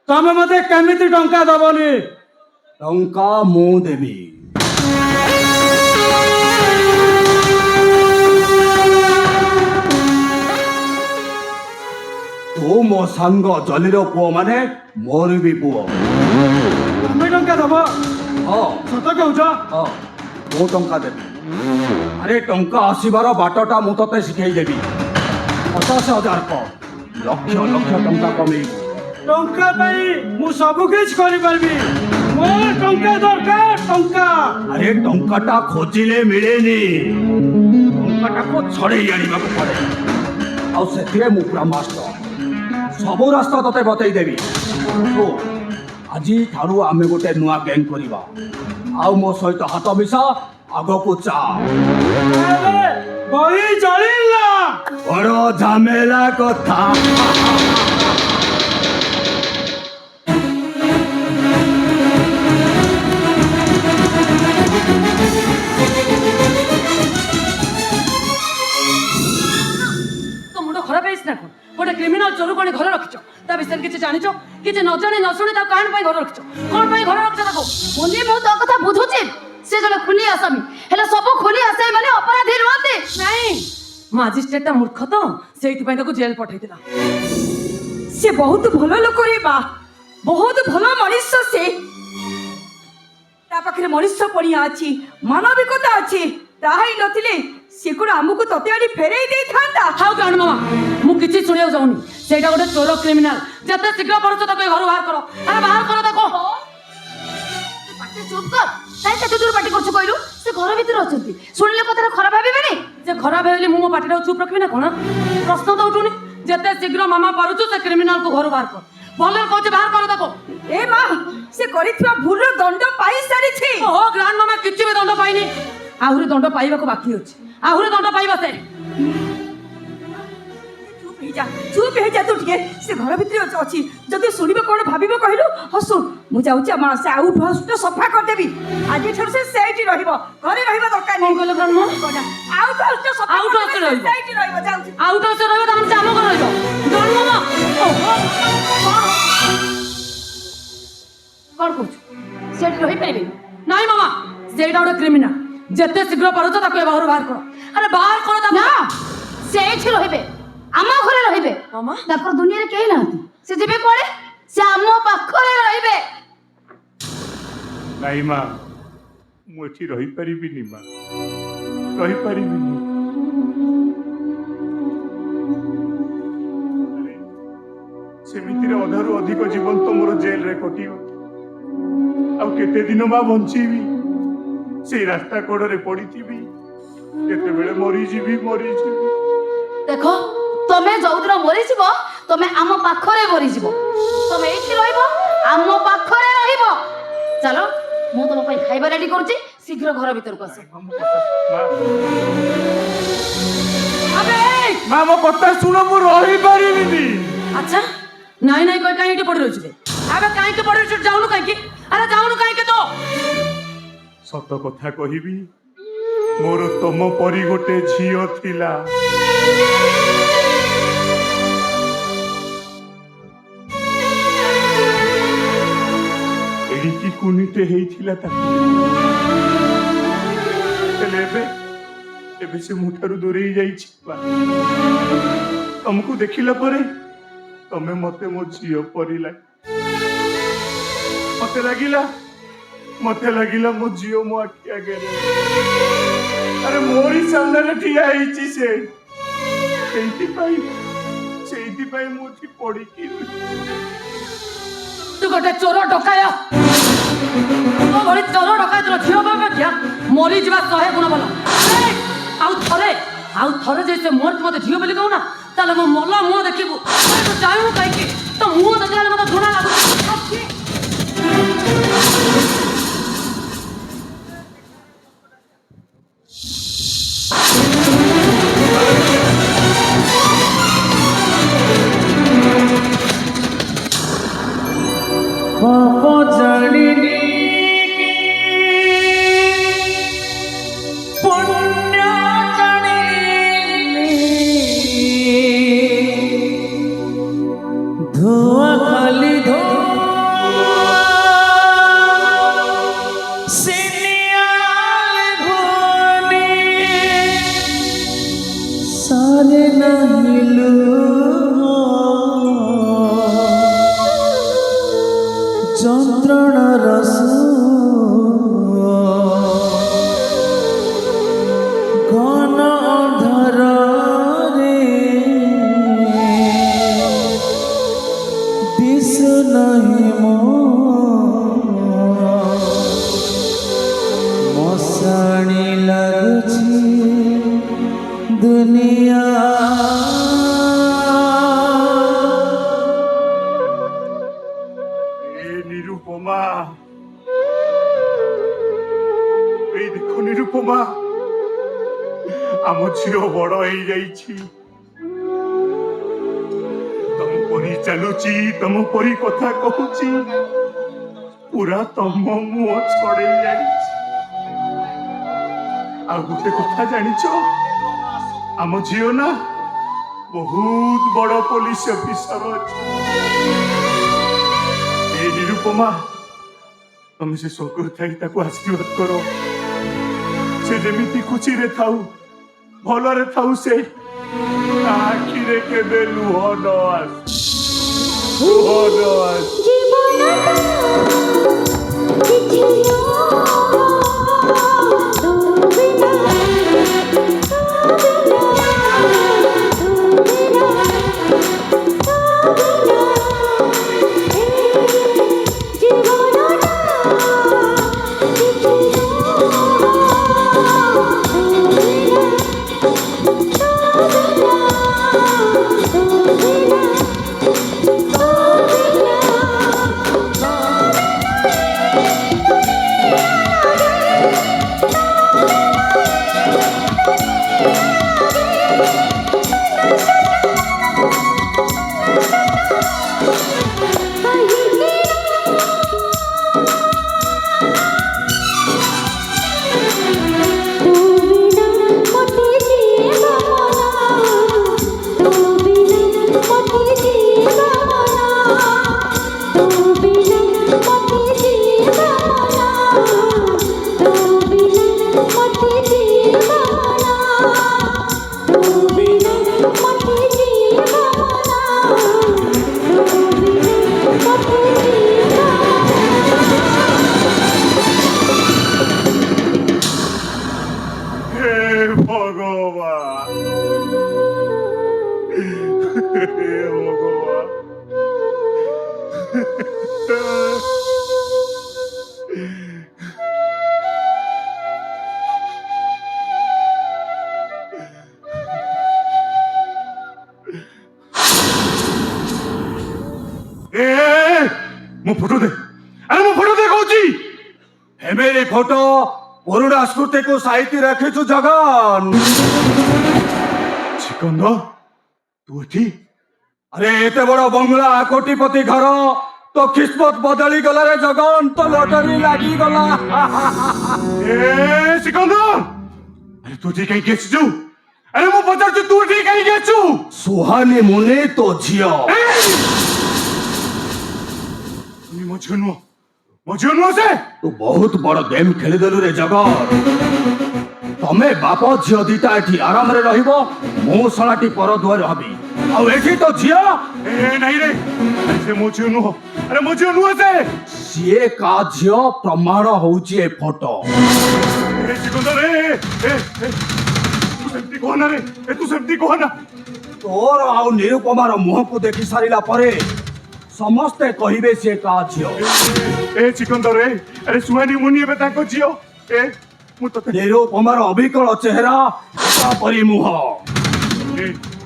D: ତମେ ମତେ କେମିତି ଟଙ୍କା ଦବନି।
I: ଟଙ୍କା ମୁଁ ଦେବି। ତୁ ମୋ ସାଙ୍ଗ ଜଲିର ପୁଅ ମାନେ ମୋର ବି ପୁଅ।
D: ତମେ ଟଙ୍କା ଦବ?
I: ହଁ
D: ସତ କହୁଛ?
I: ହଁ, ମୁଁ ଟଙ୍କା ଦେବି। ଆରେ ଟଙ୍କା ଆସିବାର ବାଟଟା ମୁଁ ତତେ ଶିଖେଇ ଦେବି। 50,000 କର, ଲକ୍ଷ ଲକ୍ଷ ଟଙ୍କା କମେଇବୁ।
D: ଟଙ୍କା ପାଇଁ ମୁଁ ସବୁ କିଛି କରିପାରିବି। ମୋର ଟଙ୍କା ଦରକାର, ଟଙ୍କା।
I: ଆରେ ଟଙ୍କାଟା ଖୋଜିଲେ ମିଳେନି, ଟଙ୍କାଟାକୁ ଛଡେଇ ଆଣିବାକୁ ପଡେ। ଆଉ ସେଥିରେ ମୁଁ ପୁରା ମାଷ୍ଟର, ସବୁ ରାସ୍ତା ତତେ ବତେଇ ଦେବି। ଆଜି ଠାରୁ ଆମେ ଗୋଟେ ନୂଆ ଗ୍ୟାଙ୍ଗ କରିବା। ଆଉ ମୋ ସହିତ ହାତ ମିଶା, ଆଗକୁ ଚା।
D: ବହି ଜଳିଲା।
I: ବଡ ଝାମେଲା କଥା।
F: তো মুন্ড খরাপ হয়েছে না কোন? গোটে ক্রিমিনাল চোরକୁ ଆଣି ଘରେ ରଖିଛ, ତା ବିଷୟରେ କିଛି ଜାଣିଛ? କିଛି ନ ଜାଣି ନ ଶୁଣି ତାକୁ କାରଣ ପାଇଁ ଘରେ ରଖିଛ? କଣ ପାଇଁ ଘରେ ରଖିଛ ତାକୁ?
A: ମୁନି ମୁଁ ତୋ କଥା ବୁଝୁଛି, ସେ ଜଣେ ଖୁଲି ଆସାମୀ। ହେଲେ ସବୁ ଖୁଲି ଆସାମୀ ମାନେ ଅପରାଧୀ ରୁହନ୍ତି।
F: ନାଇଁ, ମାଜିଷ୍ଟ୍ରେଟଟା ମୂର୍ଖ ତ, ସେଇଥିପାଇଁ ତାକୁ ଜେଲ ପଠେଇଥିଲା।
H: ସେ ବହୁତ ଭଲ ଲୋକ ରେ ବା, ବହୁତ ଭଲ ମଣିଷ ସେ। ତା ପାଖରେ ମଣିଷ ପଣିଆ ଅଛି, ମାନବିକତା ଅଛି। ତାହା ହିଁ ନଥିଲେ ସେ କଣ ଆମକୁ ତତେ ଆଣି ଫେରେଇ ଦେଇଥାନ୍ତା?
F: ଥାଉ କାରଣ ମାମା, ମୁଁ କିଛି ଶୁଣିବାକୁ ଚାହୁଁନି। ସେଇଟା ଗୋଟେ ଚୋର କ୍ରିମିନାଲ। ଯେତେ ଶୀଘ୍ର ପାରୁଛ ତାକୁ ଏ ଘରୁ ବାହାର କର। ଆରେ ବାହାର କର ତାକୁ।
A: ପାଟି ଚୁପ୍ କର। କାଇଁ କେତେ ଦୂର ପାଟି କରୁଛୁ କହିଲୁ? ସେ ଘର ଭିତରେ ଅଛନ୍ତି, ଶୁଣିଲେ କଥାଟା ଖରାପ ଭାବିବେନି?
F: ସେ ଖରାପ ହେଇଗଲେ ମୁଁ ମୋ ପାଟିଟାକୁ ଚୁପ୍ ରଖିବି ନା କଣ? ପ୍ରଶ୍ନ ତ ଉଠୁନି। ଯେତେ ଶୀଘ୍ର ମାମା ପାରୁଛୁ ସେ କ୍ରିମିନାଲକୁ ଘରୁ ବାହାର କର। ଭଲରେ କହୁଛି ବାହାର କର ତାକୁ।
H: ଏ ମା, ସେ କରିଥିବା ଭୁଲର ଦଣ୍ଡ ପାଇ ସାରିଛି।
F: ଓହୋ, ଗ୍ରାଣ୍ଡ ମାମା କିଛି ବି ଦଣ୍ଡ ପାଇନି। ଆହୁରି ଦଣ୍ଡ ପାଇବାକୁ ବାକି ଅଛି। ଆହୁରି ଦଣ୍ଡ ପାଇବ ସେ।
H: ଚୁପ୍ ହେଇଯା ତୁ ଟିକେ। ସେ ଘର ଭିତରେ ଅଛି, ଯଦି ଶୁଣିବ କଣ ଭାବିବ କହିଲୁ? ହଁ ଶୁଣ, ମୁଁ ଯାଉଛି ଆମ ସେ ଆଉଟ ହାଉସଟା ସଫା କରିଦେବି। ଆଜିଠାରୁ ସେ ସେଇଠି ରହିବ, ଘରେ ରହିବା ଦରକାର
F: କଣ କହିଲ ଗ୍ରାଣ୍ଡ ମାମା?
H: ଆଉଟ ହାଉସଟା ସଫା
F: Out house ରେ ରହିବ?
H: ସେଇଠି ରହିବ। ଯାଉଛି।
F: ଆଉଟ ହାଉସରେ ରହିବ, ତାମାନେ ସେ ଆମ ଘରେ ରହିବ। ଗ୍ରାଣ୍ଡ ମାମା, ଓହୋ, କଣ କହୁଛୁ?
A: ସେଠି ରହିପାରିବେ?
F: ନାଇଁ ମାମା, ସେଇଟା ଗୋଟେ କ୍ରିମିନାଲ। ଯେତେ ଶୀଘ୍ର ପାରୁଛ ତାକୁ ଏ ଘରୁ ବାହାର କର। ଆରେ ବାହାର କର ତାକୁ।
A: ନା, ସେ ଏଇଠି ରହିବେ, ଆମ ଘରେ ରହିବେ।
F: ମାମା?
A: ତାଙ୍କର ଦୁନିଆରେ କେହି ନାହାନ୍ତି, ସେ ଯିବେ କୁଆଡେ? ସେ ଆମ ପାଖରେ ରହିବେ।
I: ନାଇଁ ମା, ମୁଁ ଏଠି ରହିପାରିବିନି ମା, ରହିପାରିବିନି। ସେମିତିରେ ଅଧାରୁ ଅଧିକ ଜୀବନ ତ ମୋର ଜେଲରେ କଟିବ। ଆଉ କେତେ ଦିନ ବା ବଞ୍ଚିବି? ସେଇ ରାସ୍ତା କଡ଼ରେ ପଡ଼ିଥିବି, କେତେବେଳେ ମରିଯିବି।
F: ଦେଖ ତମେ ଯୋଉଦିନ ମରିଯିବ ତମେ ଆମ ପାଖରେ ମରିଯିବ। ତମେ ଏଇଠି ରହିବ, ଆମ ପାଖରେ ରହିବ। ଚାଲ ମୁଁ ତମ ପାଇଁ ଖାଇବା ରେଡି କରୁଛି, ଶୀଘ୍ର ଘର ଭିତରକୁ ଆସ।
I: ମା ମୋ କଥା ଶୁଣ, ମୁଁ ରହିପାରିବିନି।
F: ଆଚ୍ଛା ନାଇଁ ନାଇଁ କହି କାହିଁ ଏଠି ପଡି ରହିଛୁ? ଆବେ କାହିଁକି ପଡି ରହିଛୁ? ଯାଉନୁ କାହିଁକି? ଆରେ ଯାଉନୁ କାହିଁକି ତ?
I: ସତ କଥା କହିବି, ମୋର ତମ ପରି ଗୋଟେ ଝିଅ ଥିଲା। ଏଡ଼ିକି କୁନିଟେ ହେଇଥିଲା ତାକୁ, ହେଲେ ଏବେ ସେ ମୋ ଠାରୁ ଦୂରେଇ ଯାଇଛି। ତମକୁ ଦେଖିଲା ପରେ ତମେ ମତେ ମୋ ଝିଅ ପରି ମତେ ଲାଗିଲା ମୋ ଝିଅ ମୋ ଆଖି ଆଗରେ, ଆରେ ମୋରି ସାମ୍ନାରେ ଠିଆ ହେଇଛି ସେ। ସେଇଥିପାଇଁ ମୁଁ ଏଠି ପଡିକି।
F: ତୁ ଗୋଟେ ଚୋର ଡକାୟ, ତୋ ଭଳି ଚୋର ଡକାୟତର ଝିଅ ଅପେକ୍ଷା ମରିଯିବା 100 ଗୁଣ ଭଲ। ଆଉ ଥରେ ଯେ ସେ ମୋର ମତେ ଝିଅ ବୋଲି କହୁନା, ତାହେଲେ ମୋ ମଲା ମୁହଁ ଦେଖିବୁ। ଚାହିଁବୁ କାହିଁକି? ତ ମୁହଁ ଦେଖିଲା ମତେ ଘୃଣା ଲାଗୁଛି।
G: পাপ জানিনি পুণ্য জানিনি ধোয়া খালি সিনিয়াল ভুনি সারে নাহিলু যন্ত্রণা রস ঘন অন্ধরে দিশু নাহি মশানি লাগুছি দুনিয়া।
I: নিরুপমা, এই দেখো নিরুপমা, ଆମ ଝିଅ ବଡ ହେଇଯାଇଛି। ତମ ପରି ଚାଲୁଛି, ତମ ପରି କଥା କହୁଛି, ପୁରା ତମ ମୁହଁ ଛଡେଇ ଯାଇଛି। ଆଉ ଗୋଟେ କଥା ଜାଣିଛ, ଆମ ଝିଅ ନା ବହୁତ ବଡ ପୋଲିସ ଅଫିସର ଅଛି। ନିରୁପମା, ତମେ ସେ ସ୍ୱର୍ଗରେ ଥାଇ ତାକୁ ଆଶୀର୍ବାଦ କର। ସେ ଯେମିତି ଖୁସିରେ ଥାଉ, ଭଲରେ ଥାଉ, ସେ ତା ଆଖିରେ କେବେ ଲୁହ ନ ଆସୁ। ভগবান ମୋ ଫଟୋ ଦେ, ଆରେ ମୋ ଫଟୋ ଦେ କହୁଛି। ହେମେରି ଫଟୋ ପୁରୁଣା ସ୍ମୃତିକୁ ସାଇତି ରଖିଛୁ ଜଗନ। ଚିକନ୍ଦ ତୁ ଏଠି? ଆରେ ଏତେ ବଡ ବଙ୍ଗଳା, କୋଟିପତି ଘର, তো কিসমত বদলি গলা রে জগন, তো লটারি লাগি গলা। এ সিকন্দর, আরে তুই ঠিক গেছিস? আরে মু পচারছি তুই ঠিক গেছু? সুহানি মনে তো ঝিও। তুমি মো ঝিও নুহ, মো ঝিও নুহ সে? তু বহুত বড় গেম খেলি দেলু রে জগন। তমে বাপ ঝিও দিটা এଠି আরামরে রহিব, মু শলাটি পর দুয়ারে হবি। ଆଉ ଏଠି ତ ଝିଅ ନାଇଁ ରେ, ସେ ମୋ ଝିଅ ନୁହଁ। ଆରେ ମୋ ଝିଅ ନୁହଁ ସେ, ସିଏ କା ଝିଅ ପ୍ରମାଣ ହଉଛି ଏ ଫଟୋ। ତୁ ସେମିତି କହନା ରେ, ତୁ ସେମିତି କହନା। ତୋର ଆଉ ନିରୁପମାର ମୁହଁକୁ ଦେଖି ସାରିଲା ପରେ ସମସ୍ତେ କହିବେ ସିଏ କା ଝିଅ। ଏ ଚିକନ୍ଦର ରେ, ଆରେ ସୁହାନି ମୁନି ଏବେ ତାଙ୍କ ଝିଅ। ମୁଁ ତତେ ନିରୁପମାର ଅବିକଳ ଚେହେରା, ପରି ମୁହଁ।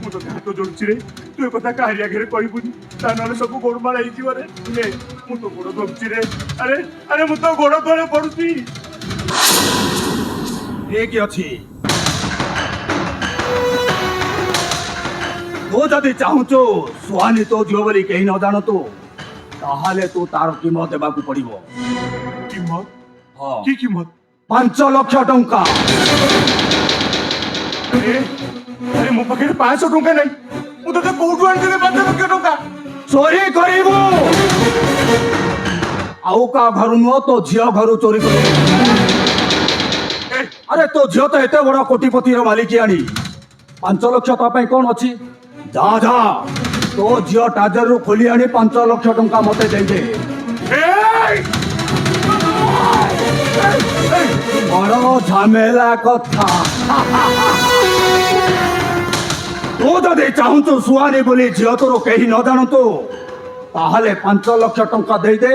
I: ମୁଁ ତତେ ହାତ ଯୋଡୁଛି ରେ, ତୁ ଏ କଥା କାହାରି ଆଗରେ କହିବୁନି, ତା ନହେଲେ ସବୁ ଗୋଳମାଳ ହେଇଯିବ ରେ। ମୁଁ ତ ଗୋଡ ଧରୁଛି ରେ, ଆରେ ଆରେ ମୁଁ ତ ଗୋଡ ତଳେ ପଡୁଛି। ଠିକ ଅଛି, ତୁ ଯଦି ଚାହୁଁଛୁ ସୁହାନି ତୋ ଝିଅ ବୋଲି କେହି ନ ଜାଣନ୍ତୁ, ତାହେଲେ ତୁ ତାର କିମତ ଦେବାକୁ ପଡିବ। କିମତ? ହଁ। କି କିମତ? 5 ଲକ୍ଷ ଟଙ୍କା। আরে ମୋ ପାଖରେ 500 ଟଙ୍କା ନାହିଁ, ମୁଁ ତତେ କୋଉଠୁ ଆଣିଦେବି 5 ଲକ୍ଷ ଟଙ୍କା? ଚୋରି କରିବୁ, ଆଉ କାହା ଘରୁ ନୁହଁ, ତୋ ଝିଅ ଘରୁ ଚୋରି କରିବୁ। ଆରେ ତୋ ଝିଅ ତ ଏତେ ବଡ କୋଟିପତିର ମାଲିକିଆଣି, 5 ଲକ୍ଷ ତା ପାଇଁ କଣ ଅଛି? ଯା ଯା, ତୋ ଝିଅ ଟାଜରରୁ ଖୋଲି ଆଣି 5 ଲକ୍ଷ ଟଙ୍କା ମତେ ଦେଇଦେ। ବଡ ଝାମେଲା କଥା। ତୁ ଯଦି ଚାହୁଁଛୁ ସୁହାନି ବୋଲି ଝିଅ ତୋର କେହି ନ ଜାଣନ୍ତୁ, ତାହେଲେ 5 ଲକ୍ଷ ଟଙ୍କା ଦେଇଦେ,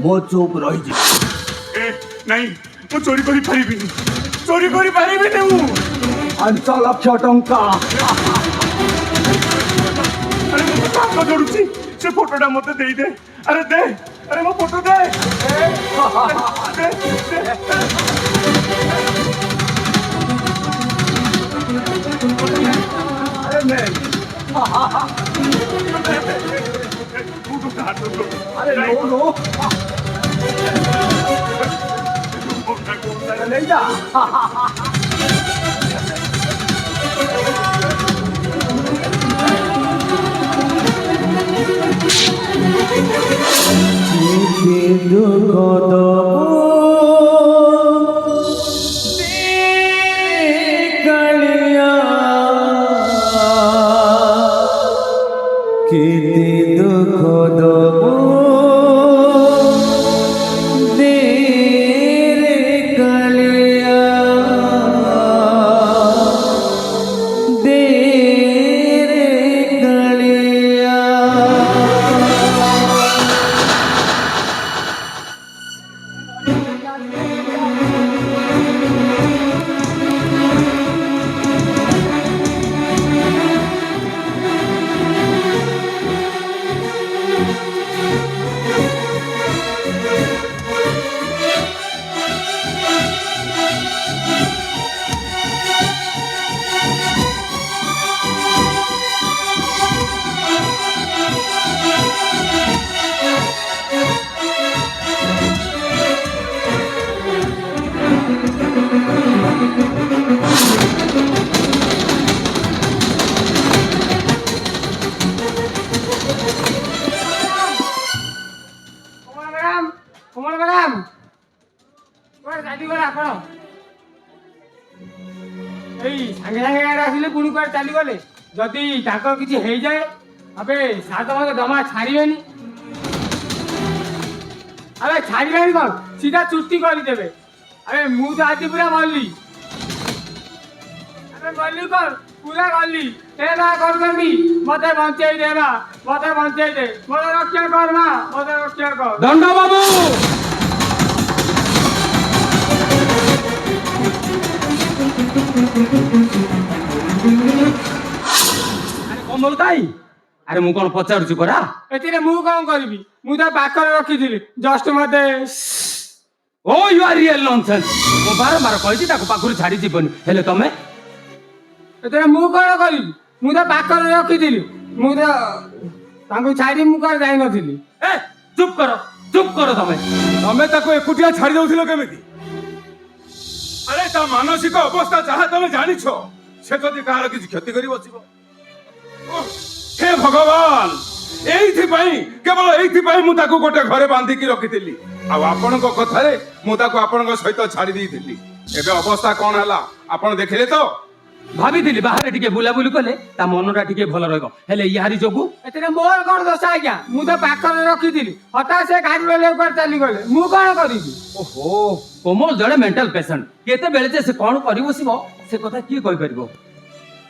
I: ମୋ ଚୁପ୍ ରହିଯିବ। ନାଇଁ, ମୁଁ ଚୋରି କରିପାରିବିନି, ଚୋରି କରିପାରିବିନି ମୁଁ। 5 ଲକ୍ଷ ଟଙ୍କା। ଆରେ ମୁଁ ତ ହାତ ଯୋଡୁଛି, ସେ ଫଟୋଟା ମତେ ଦେଇଦେ। ଆରେ ଦେ, ଆରେ ମୋ ଫଟୋ ଦେ। अरे नो नो, ले जा।
B: ଚାଲିଗଲେ ଯଦି ତାଙ୍କର କିଛି ହେଇଯାଏ, ଆବେ ସାତ ମତେ ଜମା ଛାଡ଼ିବେନି। ଆବେ ଛାଡ଼ିବେନି କଣ, ସିଧା ଚୁଟି କରିଦେବେ। ଆବେ ମୁଁ ତ ଆଜି ପୁରା ମଲି, ଆବେ ମଲି କଣ, ପୁରା ଗଲି। ଏ ନା କରୁଛନ୍ତି, ମତେ ବଞ୍ଚେଇ ଦେବା, ମତେ ବଞ୍ଚେଇ ଦେ, ମତେ ରକ୍ଷା କର ମା, ମତେ ରକ୍ଷା କର।
C: ଦଣ୍ଡ ବାବୁ,
D: আরে কমল তাই
C: ଆରେ ମୁଁ କଣ ପଚାରୁଛି ପରା?
B: ଏଥିରେ ମୁଁ କଣ କରିବି? ମୁଁ ତା ପାଖରେ ରଖିଥିଲି ଜଷ୍ଟ ମତେ
C: ଓ ୟୁ ଆର୍ ରିଏଲ୍ ନନ୍ସେନ୍ସ। ମୁଁ ବାରମ୍ବାର କହିଛି ତାକୁ ପାଖରୁ ଛାଡି ଯିବନି, ହେଲେ ତମେ
B: ଏଥିରେ ମୁଁ କଣ କରିବି? ମୁଁ ତା ପାଖରେ ରଖିଥିଲି, ମୁଁ ତ ତାଙ୍କୁ ଛାଡି ମୁଁ କୁଆଡେ ଯାଇନଥିଲି।
C: ଏ ଚୁପ୍ କର ତମେ।
E: ତମେ ତାକୁ ଏକୁଟିଆ ଛାଡି ଦଉଥିଲ କେମିତି? ଆରେ ତା ମାନସିକ ଅବସ୍ଥା ଯାହା ତମେ ଜାଣିଛ, ସେ ଯଦି କାହାର କିଛି କ୍ଷତି କରି ବସିବ। ଓଃ, ହେ ଭଗବାନ, କେବଳ ଏଇଥିପାଇଁ ମୁଁ ତାକୁ ଗୋଟେ ଘରେ ବାନ୍ଧିକି ରଖିଥିଲି, ଆଉ ଆପଣଙ୍କ କଥାରେ ମୁଁ ତାକୁ ଆପଣଙ୍କ ସହିତ ଛାଡି ଦେଇଥିଲି। ଏବେ ଅବସ୍ଥା କଣ ହେଲା ଆପଣ ଦେଖିଲେ ତ?
C: ଭାବିଥିଲି ବାହାରେ ଟିକେ ବୁଲାବୁଲି କଲେ ତା ମନଟା ଟିକେ ଭଲ ରହିବ, ହେଲେ ୟାରି ଯୋଗୁ
B: ଏଥିରେ ମୋର କଣ ଦୋଷ ଆଜ୍ଞା? ମୁଁ ତ ପାଖରେ ରଖିଥିଲି, ହଠାତ୍ ସେ ଗାଡି ବେଲେ ଉପରେ ଚାଲିଗଲେ, ମୁଁ କଣ କରିବି?
C: ଓହୋ, କୋମଲ ଜଣେ ମେଣ୍ଟାଲ ପେସେଣ୍ଟ, କେତେବେଳେ ଯେ ସେ କଣ କରି ବସିବ ସେ କଥା କିଏ କହିପାରିବ?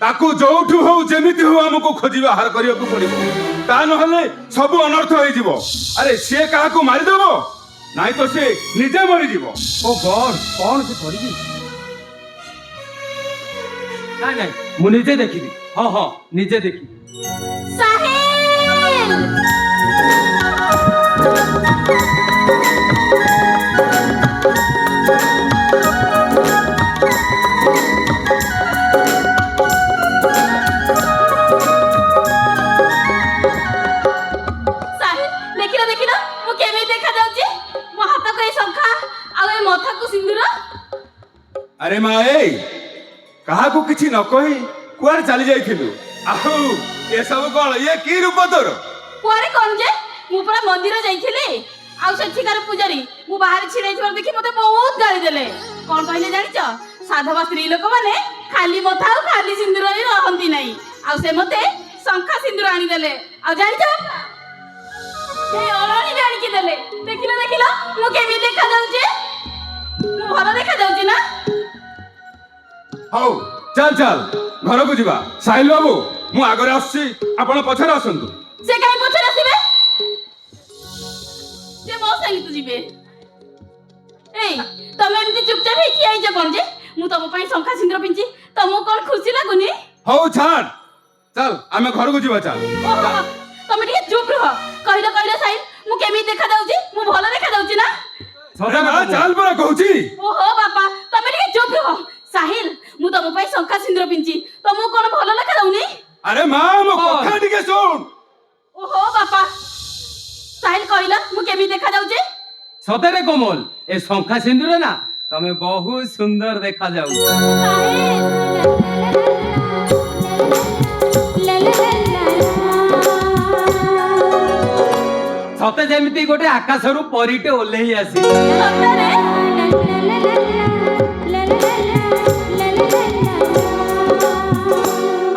E: ତାକୁ ଯୋଉଠୁ ହଉ ଯେମିତି ହଉ ଆମକୁ ଖୋଜି ବାହାର କରିବାକୁ ପଡିବ, ତା ନହେଲେ ସବୁ ଅନର୍ଥ ହେଇଯିବ। ଆରେ ସିଏ କାହାକୁ ମାରିଦବ, ନାଇଁ ତ ସେ ନିଜେ ମରିଯିବ।
C: ଓ ଗଡ୍, କଣ ସେ କରିବି? ନାଇଁ ମୁଁ ନିଜେ ଦେଖିବି। ହଁ ନିଜେ ଦେଖିବି।
A: ସାହିଲ! ଦେଖିଲ ମୁଁ କେମିତି ଦେଖାଯାଉଛି? ମୋ ହାତକୁ ଏଇ ଶଙ୍ଖା ଆଉ ଏ ମଥାକୁ ସିନ୍ଦୁର।
E: ଆରେ ମା, କାହାକୁ କିଛି ନ କହି କୁଆଡେ ଚାଲି ଯାଇଥିଲୁ? ଆଉ ଏସବୁ କଣ? ଇଏ କି ରୂପ ତୋର?
A: କୁଆଡେ କଣ ଯେ, ମୁଁ ପୁରା ମନ୍ଦିର ଯାଇଥିଲି, ଆଉ ସେଠିକାର ପୂଜାରୀ ମୁଁ ବାହାରେ ଛିଡାଇଥିବାର ଦେଖି ମତେ ବହୁତ ଗାଳି ଦେଲେ। କଣ କହିଲେ ଜାଣିଛ? ସାଧବା ସ୍ତ୍ରୀ ଲୋକମାନେ ଖାଲି ମଥା ଆଉ ଖାଲି ସିନ୍ଦୁରରେ ରହନ୍ତି ନାହିଁ, ଆଉ ସେ ମତେ ଶଙ୍ଖା ସିନ୍ଦୁର ଆଣିଦେଲେ। ଆଉ ଜାଣିଛ, ଏଇ ଅଳଣି ବି ଆଣିକି ଦେଲେ। ଦେଖିଲ ମୁଁ କେମିତି ଦେଖାଯାଉଛି? ମୁଁ ଭଲ ଦେଖାଯାଉଛି ନା?
E: ହଉ ଚାଲ ଘରକୁ ଯିବା। ସାହିଲ ବାବୁ, ମୁଁ ଆଗରେ ଆସୁଛି, ଆପଣ ପଛରେ ଆସନ୍ତୁ।
A: ସେ କାହିଁ ପଛରେ ଆସିବେ? ସେ ମୋ ସହିତ ଯିବେ। ଏଇ ତମେ ଏମିତି ଚୁପଚାପ ହେଇକି ଆଇଛ କଣ ଯେ? ମୁଁ ତମ ପାଇଁ ଶଙ୍ଖା ସିନ୍ଦୁର ପିଞ୍ଚି, ତମକୁ କଣ ଖୁସି ଲାଗୁନି?
E: ହଉ ଛାଡ, ଚାଲ ଆମେ ଘରକୁ ଯିବା। ଚାଲ।
A: ଓହୋ, ତମେ ଟିକେ ଚୁପ ରୁହ। କହିଲ ସାହିଲ, ମୁଁ କେମିତି ଦେଖାଯାଉଛି? ମୁଁ ଭଲ ଦେଖାଯାଉଛି ନା?
E: ଚାଲ ପରା କହୁଛି।
A: ଓହୋ ବାପା, ତମେ ଟିକେ ଚୁପ ରୁହ। ସାହିଲ, ମୁଁ ତମ ପାଇଁ ଶଙ୍ଖା ସିନ୍ଦୁର ପିଞ୍ଚି, ତମକୁ କଣ ଭଲ ଦେଖାଯାଉନି?
E: ଆରେ ମା, ମୋ କଥା ଟିକେ ଶୁଣ।
A: ଓହୋ ବାପା, ସାହିଲ କହିଲ ମୁଁ କେମିତି ଦେଖାଯାଉଛି?
C: ସତରେ କୋମଲ, ଏ ଶଙ୍ଖା ସିନ୍ଦୁର ନା ତମେ ବହୁତ ସୁନ୍ଦର ଦେଖାଯାଉଛ। ସତେ ଯେମିତି ଗୋଟେ ଆକାଶରୁ ପରୀଟେ ଓହ୍ଲେଇ ଆସି।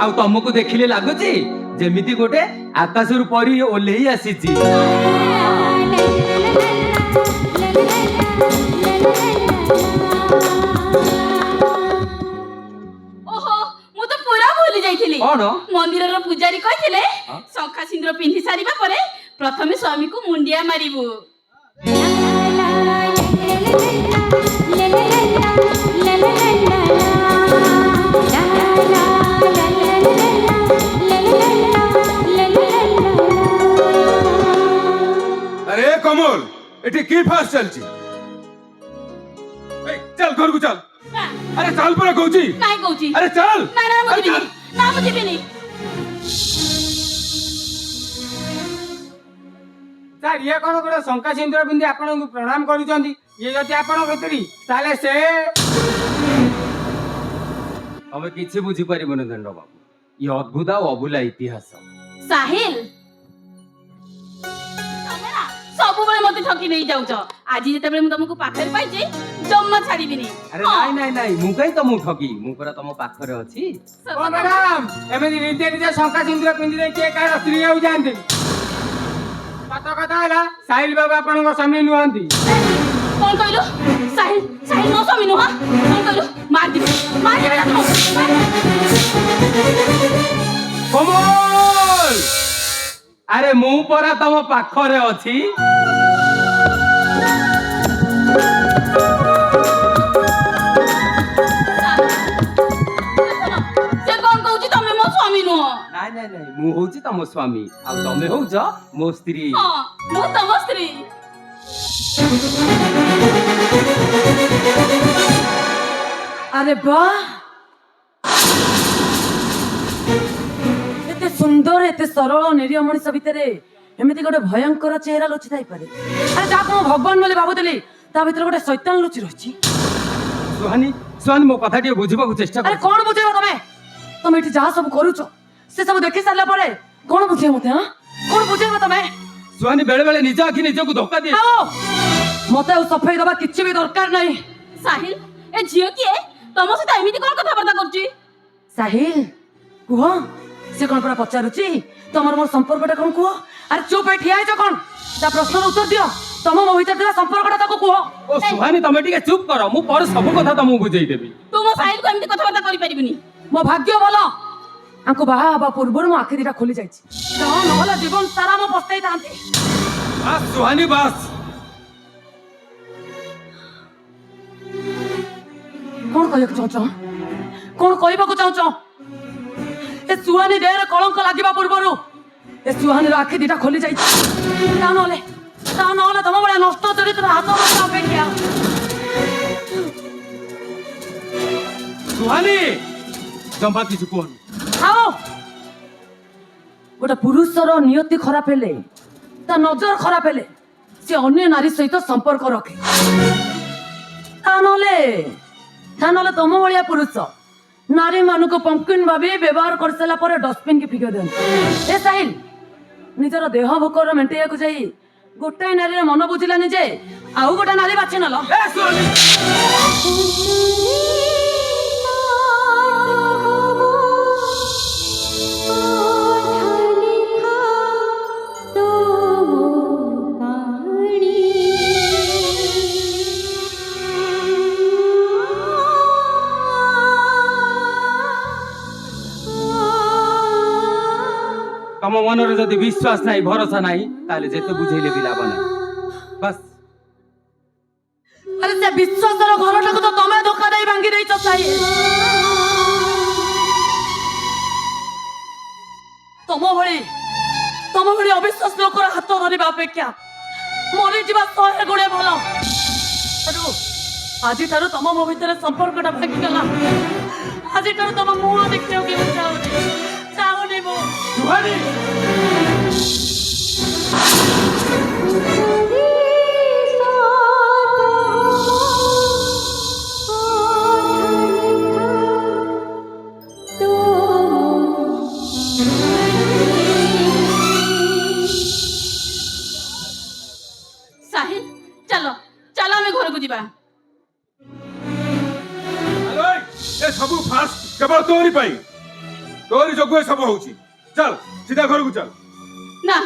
C: ଆଉ ତମକୁ ଦେଖିଲେ ଲାଗୁଛି ଯେମିତି ଗୋଟେ ଆକାଶରୁ ପରୀ ଓହ୍ଲେଇ ଆସିଛି।
A: ଓହୋ, ମୁଁ ତ ପୁରା ଭୁଲି ଯାଇଥିଲି।
C: କଣ?
A: ମନ୍ଦିରର ପୂଜାରୀ କହିଥିଲେ ଶଙ୍ଖା ସିନ୍ଦୁର ପିନ୍ଧି ସାରିବା ପରେ ପ୍ରଥମେ ସ୍ୱାମୀକୁ ମୁଣ୍ଡିଆ ମାରିବୁ।
E: আরে কমল, এটি কি ফাঁস চালছি? চল ঘরକୁ চাল। আরে চাল পরা কହୁଛି।
A: କାଇଁ କହୁଛି?
E: আরে চাল।
A: ନା ମୁଁ ଯିବିନି, ମୁଁ ଯିବିନି।
B: ସାର୍, ଇଏ କଣ ଗୋଟେ ଶଙ୍ଖା ସିନ୍ଦୁର ପିନ୍ଧି ଆପଣଙ୍କୁ ପ୍ରଣାମ କରୁଛନ୍ତି? ଇଏ ଯଦି ଆପଣଙ୍କ ସ୍ତ୍ରୀ, ତାହେଲେ ସେ
C: ତମେ କିଛି ବୁଝିପାରିବନି ଦଣ୍ଡ ବାବୁ, ଇଏ ଅଦ୍ଭୁତ ଆଉ ଅଭୁଲା ଇତିହାସ।
A: ସାହିଲ, ତମେ ନା ସବୁବେଳେ ମତେ ଠକି ନେଇ ଯାଉଛ। ଆଜି ଯେତେବେଳେ ମୁଁ ତମକୁ ପାଖରେ ପାଇଛି, ଜମା ଛାଡିବିନି।
C: ଆରେ ନାଇଁ, ମୁଁ କାହିଁ ତମକୁ ଠକି? ମୁଁ ପରା ତମ ପାଖରେ ଅଛି।
B: ଓ ମ୍ୟାଡାମ, ଏମିତି ନିଜେ ଶଙ୍ଖା ସିନ୍ଦୁର ପିନ୍ଧିଲେ କିଏ କାହାର ସ୍ତ୍ରୀ ହେଉ ଯାଆନ୍ତି? ସତ କଥା ହେଲା, ସାହିଲ ବାବୁ ଆପଣଙ୍କ ସ୍ୱାମୀ ନୁହନ୍ତି।
A: କଣ କହିଲୁ? ସାହିଲ ମୋ ସ୍ୱାମୀ ନୁହଁ? କଣ କହିଲୁ? ମାରିଦେବି ନା ତମକୁ।
C: କୋମଲ, ଆରେ ମୁଁ ପରା ତମ ପାଖରେ ଅଛି।
A: ସେ କଣ କହୁଛି? ତମେ ମୋ ସ୍ୱାମୀ ନୁହଁ?
C: ନାଇଁ ନାଇଁ ମୁଁ ହଉଛି ତମ ସ୍ୱାମୀ ଆଉ ତମେ ହଉଛ ମୋ ସ୍ତ୍ରୀ।
A: ହଁ ମୁଁ ତମ ସ୍ତ୍ରୀ।
F: আরে বাহ, এতে সুন্দর এতে সরল নিরীহ মଣିষ ভিতরে এমিতি গোটে ভয়ঙ্কর চেহারা লুচি থাইপারে। আরে যাকে ମୁଁ ଭଗବାନ ବୋଲି ଭାବୁଥିଲି ତା ଭିତରେ ଗୋଟେ ଶୈତାନ ଲୁଚି ରହିଛି।
C: ସୁହାନୀ ସୁହାନୀ ମୋ କଥା ଟିକେ ବୁଝିବାକୁ ଚେଷ୍ଟା
F: ଆରେ
C: କର।
F: କଣ ବୁଝେଇବ ତମେ? ତମେ ଏଠି ଯାହା ସବୁ କରୁଛ ସେ ସବୁ ଦେଖି ସାରିଲା ପରେ କଣ ବୁଝେଇବ ମତେ? କଣ ବୁଝେଇବ ତମେ?
C: ସୁହାନୀ ବେଳେ ବେଳେ ନିଜ ଆଖି ନିଜକୁ ଧୋକା ଦିଏ।
F: ଆଉ ମତେ ଆଉ ସଫେଇ ଦବା କିଛି ବି ଦରକାର ନାହିଁ।
A: ସାହିଲ ଏ ଝିଅ କିଏ? ତମ ସହିତ ଏମିତି କଣ କଥାବାର୍ତ୍ତା କରୁଛି?
F: ସାହିଲ କୁହ, ସେ କଣ ପୁରା ପଚାରୁଛି ତମର ମୋର ସମ୍ପର୍କଟା କଣ କୁହ? ଆରେ ଚୁପ ହେଇ ଠିଆ ହେଇଛ କଣ? ତା ପ୍ରଶ୍ନର ଉତ୍ତର ଦିଅ। ତମ ମୋ ଭିତରେ ଥିବା ସମ୍ପର୍କଟା ତାକୁ କୁହ।
C: ଓ ସୁହାନୀ ତମେ ଟିକେ ଚୁପ୍ କର, ମୁଁ ପରେ ସବୁ କଥା ତମକୁ ବୁଝେଇଦେବି।
A: ତୁ ମୋ ସାହିଲକୁ ଏମିତି କଥାବାର୍ତ୍ତା କରିପାରିବିନି।
F: ମୋ ଭାଗ୍ୟ ଭଲ, ଆଙ୍କୁ ବାହା ହେବା ପୂର୍ବରୁ ମୋ ଆଖି ଦିଟା ଖୋଲି ଯାଇଛି। ନହେଲେ ଜୀବନ ସାରା ମୁଁ ପସ୍ତେଇଥାନ୍ତି।
C: ବାସ୍ ସୁହାନୀ ବାସ୍।
F: କଣ କହିବାକୁ ଚାହୁଁଛ? କଣ କହିବାକୁ ଚାହୁଁଛ? ଏ ସୁହାନୀ ଦେହରେ କଳଙ୍କ ଲାଗିବା ପୂର୍ବରୁ ଏ ସୁହାନୀର ଆଖି ଦିଟା ଖୋଲି ଯାଇଛି। ତା ନହେଲେ ତମ ଭଳିଆ ନଷ୍ଟ ଚରିତ୍ର ହାତ ଧରିବା ଅପେକ୍ଷା।
C: ସୁହାନୀ ଜମା କିଛି କୁହନି।
F: ଆଉ ଗୋଟେ ପୁରୁଷର ନିୟତି ଖରାପ ହେଲେ, ତା ନଜର ଖରାପ ହେଲେ ସେ ଅନ୍ୟ ନାରୀ ସହିତ ସମ୍ପର୍କ ରଖେ। ତା ନହେଲେ ତମ ଭଳିଆ ପୁରୁଷ ନାରୀ ମାନଙ୍କୁ ପମ୍ପକିନ୍ ଭାବି ବ୍ୟବହାର କରିସାରିଲା ପରେ ଡଷ୍ଟବିନ୍ କି ଫିଙ୍ଗି ଦିଅନ୍ତି। ଏ ସାହିଲ ନିଜର ଦେହ ଭୋକର ମେଣ୍ଟେଇବାକୁ ଯାଇ ଗୋଟାଏ ନାରୀର ମନ ବୁଝିଲାନି ଯେ ଆଉ ଗୋଟେ ନାରୀ ବାଛି ନେଲ।
C: ଏ ସୁହାନୀ ତମ ମନରେ ଯଦି ବିଶ୍ୱାସ ନାହିଁ, ଭରସା ନାହିଁ, ତାହେଲେ ଯେତେ ବୁଝେଇଲେ ବି ଲାଭ ନାହିଁ। ବାସ୍
F: ଆରେ ସେ ବିଶ୍ୱାସର ଘରଟାକୁ ତ ତମେ ଧୋକା ଦେଇ ଭାଙ୍ଗି ଦେଇଛ ସାହିଲ। ତମ ଭଳି ଅବିଶ୍ୱାସ ଲୋକର ହାତ ଧରିବା ଅପେକ୍ଷା ମରିଯିବା 100 ଗୁଣେ ଭଲ। ଆଜିଠାରୁ ତମ ମୋ ଭିତରେ ସମ୍ପର୍କଟା ଭାଙ୍ଗିଗଲା। ଆଜିଠାରୁ ତମ ମୁହଁ ଦେଖିବାକୁ ମୁଁ ଚାହୁଁନି ମୁଁ।
C: ସୁହାନୀ
A: ସାହିଲ ଚାଲ ଚାଲ ଆମେ ଘରକୁ ଯିବା।
E: ଏ ସବୁ ଫାଷ୍ଟ କେବଳ ତୋରି ପାଇଁ, ତୋରି ଯୋଗୁଁ ଏ ସବୁ ହଉଛି। ଚାଲ ସିଧା ଘରକୁ ଚାଲ।
A: ନା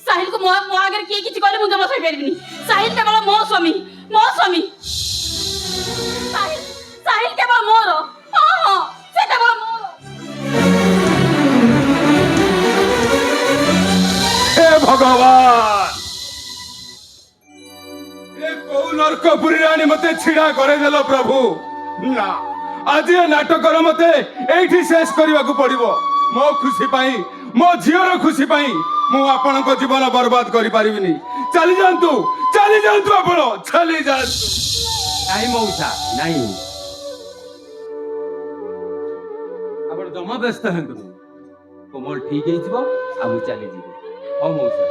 A: ସାହିଲକୁ ମୋ ଆଗରେ କିଏ କିଛି କହିଲେ ମୁଁ ଜମା ସହିପାରିବିନି। ସାହିଲ କେବଳ ମୋ ସ୍ୱାମୀ, ମୋ ସ୍ୱାମୀ। ସାହିଲ କେବଳ ମୋର। ହଁ ସେ କେବଳ ମୋର।
E: हे भगवान, ए कोउ नरकपुरी रानी मते छिड़ा करे देलो प्रभु। ना आज ए नाटकर मते एठी शेष करबा को पड़िबो। मो खुशी पाई, मो झियर खुशी पाई मु आपन को जीवन बर्बाद करि परिबिनी। चली जांतु आपण, चली जांतु।
C: ନାହିଁ ମଉସା ନାହିଁ, ଆପଣ ଜମା ବ୍ୟସ୍ତ ହୁଅନ୍ତୁନି। କୋମଲ ଠିକ ହେଇଯିବ ଆଉ ମୁଁ ଚାଲିଯିବି। ହଉ ମଉସା।